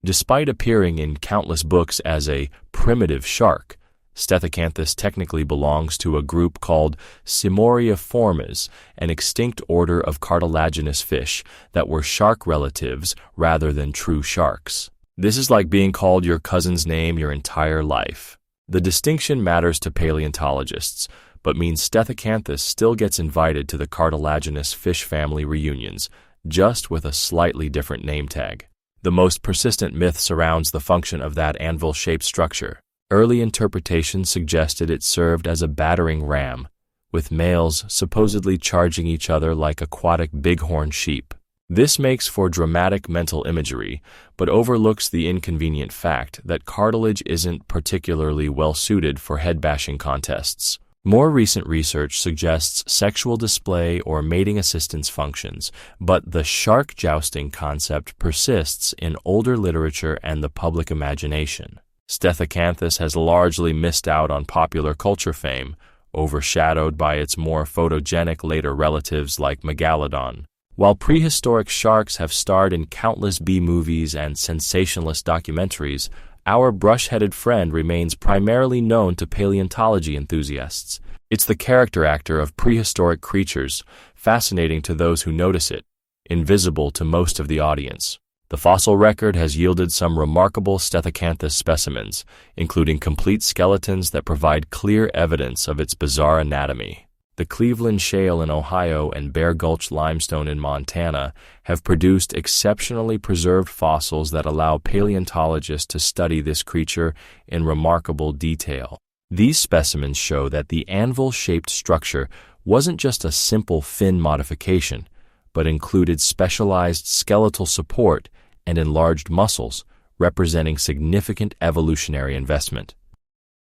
Despite appearing in countless books as a primitive shark, Stethecanthus technically belongs to a group called Simoriiformes, an extinct order of cartilaginous fish that were shark relatives rather than true sharks. This is like being called your cousin's name your entire life. The distinction matters to paleontologists, but means Stethecanthus still gets invited to the cartilaginous fish family reunions, just with a slightly different name tag. The most persistent myth surrounds the function of that anvil-shaped structure. Early interpretations suggested it served as a battering ram, with males supposedly charging each other like aquatic bighorn sheep. This makes for dramatic mental imagery, but overlooks the inconvenient fact that cartilage isn't particularly well-suited for head-bashing contests. More recent research suggests sexual display or mating assistance functions, but the shark jousting concept persists in older literature and the public imagination. Stethecanthus has largely missed out on popular culture fame, overshadowed by its more photogenic later relatives like Megalodon. While prehistoric sharks have starred in countless B-movies and sensationalist documentaries, our brush-headed friend remains primarily known to paleontology enthusiasts. It's the character actor of prehistoric creatures, fascinating to those who notice it, invisible to most of the audience. The fossil record has yielded some remarkable Stethecanthus specimens, including complete skeletons that provide clear evidence of its bizarre anatomy. The Cleveland Shale in Ohio and Bear Gulch Limestone in Montana have produced exceptionally preserved fossils that allow paleontologists to study this creature in remarkable detail. These specimens show that the anvil-shaped structure wasn't just a simple fin modification, but included specialized skeletal support and enlarged muscles, representing significant evolutionary investment.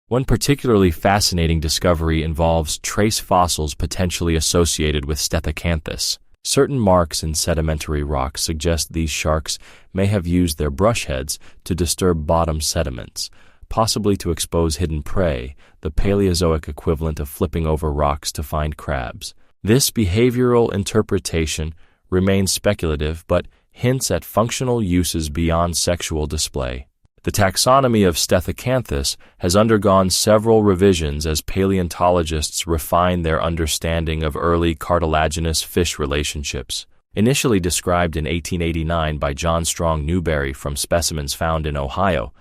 One particularly fascinating discovery involves trace fossils potentially associated with Stethyacanthus. Certain marks in sedimentary rocks suggest these sharks may have used their brush heads to disturb bottom sediments, possibly to expose hidden prey, the Paleozoic equivalent of flipping over rocks to find crabs. This behavioral interpretation remains speculative but hints at functional uses beyond sexual display. The taxonomy of Stethyacanthus has undergone several revisions as paleontologists refine their understanding of early cartilaginous fish relationships. Initially described in 1889 by John Strong Newberry from specimens found in Ohio,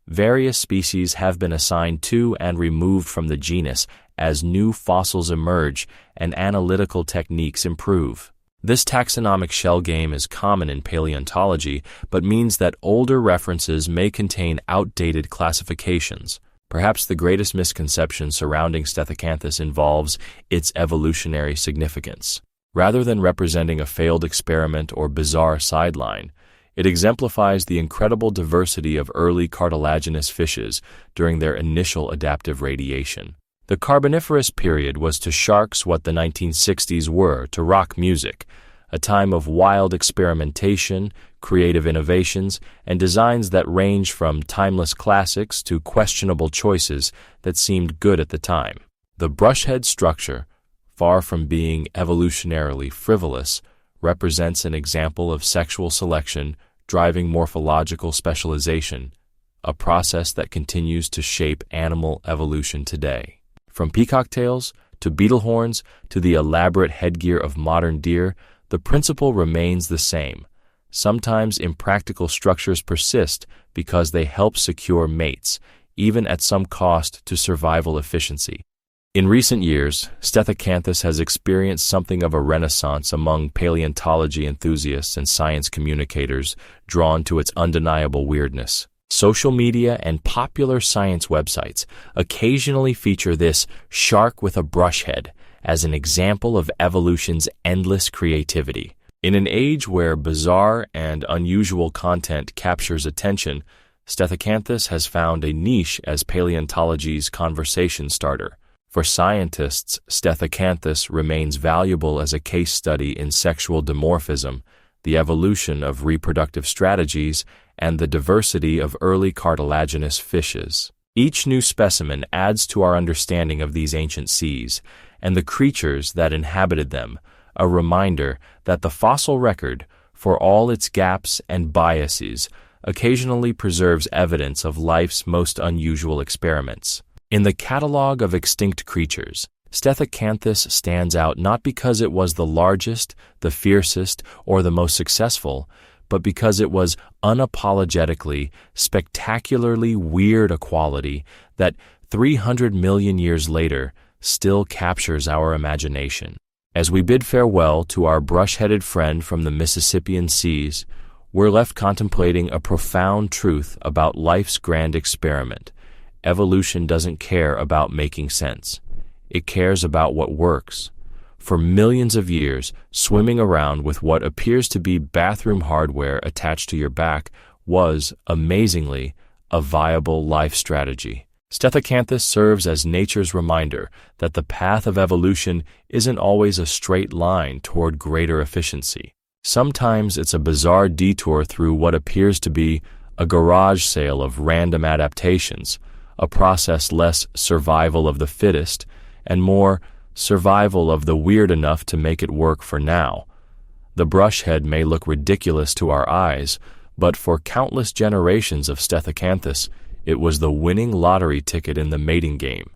various species have been assigned to and removed from the genus as new fossils emerge and analytical techniques improve. This taxonomic shell game is common in paleontology, but means that older references may contain outdated classifications. Perhaps the greatest misconception surrounding Stethyacanthus involves its evolutionary significance. Rather than representing a failed experiment or bizarre sideline, it exemplifies the incredible diversity of early cartilaginous fishes during their initial adaptive radiation. The Carboniferous period was to sharks what the 1960s were to rock music, a time of wild experimentation, creative innovations, and designs that range from timeless classics to questionable choices that seemed good at the time. The brushhead structure, far from being evolutionarily frivolous, represents an example of sexual selection driving morphological specialization, a process that continues to shape animal evolution today. From peacock tails to beetle horns to the elaborate headgear of modern deer, the principle remains the same. Sometimes impractical structures persist because they help secure mates, even at some cost to survival efficiency. In recent years, Stethyacanthus has experienced something of a renaissance among paleontology enthusiasts and science communicators drawn to its undeniable weirdness. Social media and popular science websites occasionally feature this shark with a brush head as an example of evolution's endless creativity. In an age where bizarre and unusual content captures attention, Stethyacanthus has found a niche as paleontology's conversation starter. For scientists, Stethyacanthus remains valuable as a case study in sexual dimorphism, the evolution of reproductive strategies, and the diversity of early cartilaginous fishes. Each new specimen adds to our understanding of these ancient seas and the creatures that inhabited them, a reminder that the fossil record, for all its gaps and biases, occasionally preserves evidence of life's most unusual experiments. In the catalog of extinct creatures, Stethyacanthus stands out not because it was the largest, the fiercest, or the most successful, but because it was unapologetically, spectacularly weird a quality that 300 million years later still captures our imagination. As we bid farewell to our brush-headed friend from the Mississippian seas, we're left contemplating a profound truth about life's grand experiment. Evolution doesn't care about making sense. It cares about what works. For millions of years, swimming around with what appears to be bathroom hardware attached to your back was, amazingly, a viable life strategy. Stethyacanthus serves as nature's reminder that the path of evolution isn't always a straight line toward greater efficiency. Sometimes it's a bizarre detour through what appears to be a garage sale of random adaptations, a process less survival of the fittest and more survival of the weird enough to make it work for now. The brushhead may look ridiculous to our eyes, but for countless generations of Stethyacanthus, it was the winning lottery ticket in the mating game.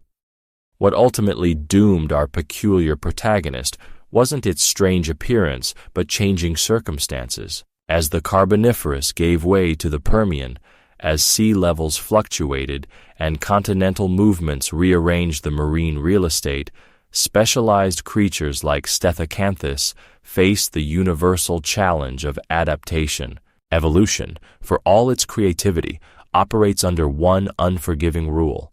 What ultimately doomed our peculiar protagonist wasn't its strange appearance, but changing circumstances. As the Carboniferous gave way to the Permian, as sea levels fluctuated and continental movements rearranged the marine real estate, specialized creatures like Stethyacanthus faced the universal challenge of adaptation. Evolution, for all its creativity, operates under one unforgiving rule: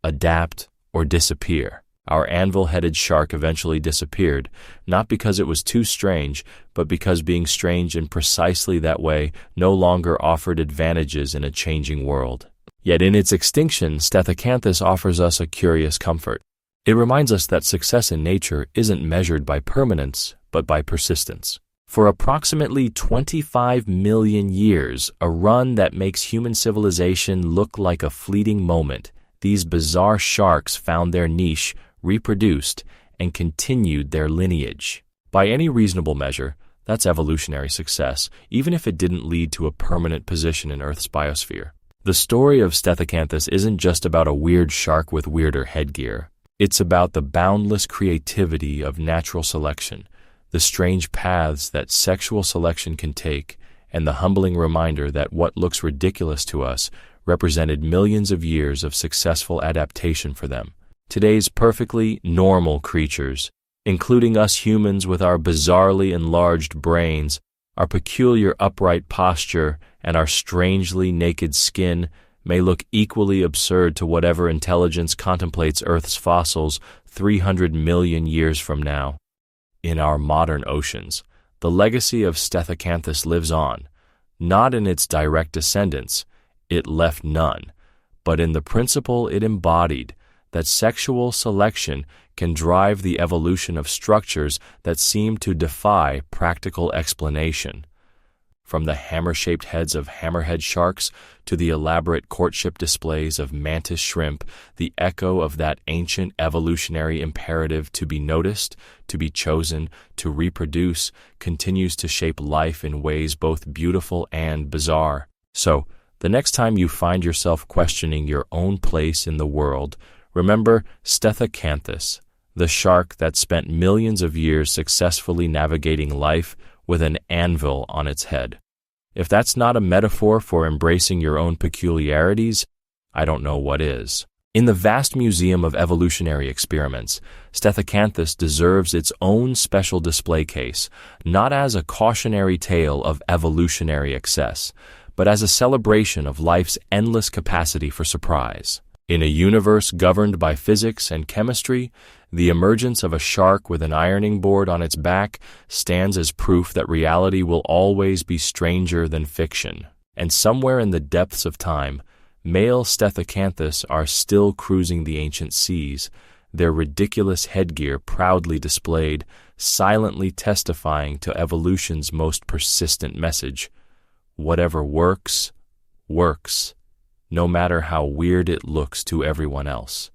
adapt or disappear. Our anvil-headed shark eventually disappeared, not because it was too strange, but because being strange in precisely that way no longer offered advantages in a changing world. Yet in its extinction, Stethecanthus offers us a curious comfort. It reminds us that success in nature isn't measured by permanence, but by persistence. For approximately 25 million years, a run that makes human civilization look like a fleeting moment, these bizarre sharks found their niche, reproduced, and continued their lineage. By any reasonable measure, that's evolutionary success, even if it didn't lead to a permanent position in Earth's biosphere. The story of Stethecanthus isn't just about a weird shark with weirder headgear. It's about the boundless creativity of natural selection, the strange paths that sexual selection can take, and the humbling reminder that what looks ridiculous to us represented millions of years of successful adaptation for them. Today's perfectly normal creatures, including us humans with our bizarrely enlarged brains, our peculiar upright posture, and our strangely naked skin, may look equally absurd to whatever intelligence contemplates Earth's fossils 300 million years from now. In our modern oceans, the legacy of Stethecanthus lives on, not in its direct descendants, it left none, but in the principle it embodied, that sexual selection can drive the evolution of structures that seem to defy practical explanation. From the hammer-shaped heads of hammerhead sharks to the elaborate courtship displays of mantis shrimp, the echo of that ancient evolutionary imperative to be noticed, to be chosen, to reproduce, continues to shape life in ways both beautiful and bizarre. So, the next time you find yourself questioning your own place in the world, remember Stethecanthus, the shark that spent millions of years successfully navigating life with an anvil on its head. If that's not a metaphor for embracing your own peculiarities, I don't know what is. In the vast museum of evolutionary experiments, Stethecanthus deserves its own special display case, not as a cautionary tale of evolutionary excess, but as a celebration of life's endless capacity for surprise. In a universe governed by physics and chemistry, the emergence of a shark with an ironing board on its back stands as proof that reality will always be stranger than fiction. And somewhere in the depths of time, male Stethecanthus are still cruising the ancient seas, their ridiculous headgear proudly displayed, silently testifying to evolution's most persistent message. Whatever works, works, no matter how weird it looks to everyone else.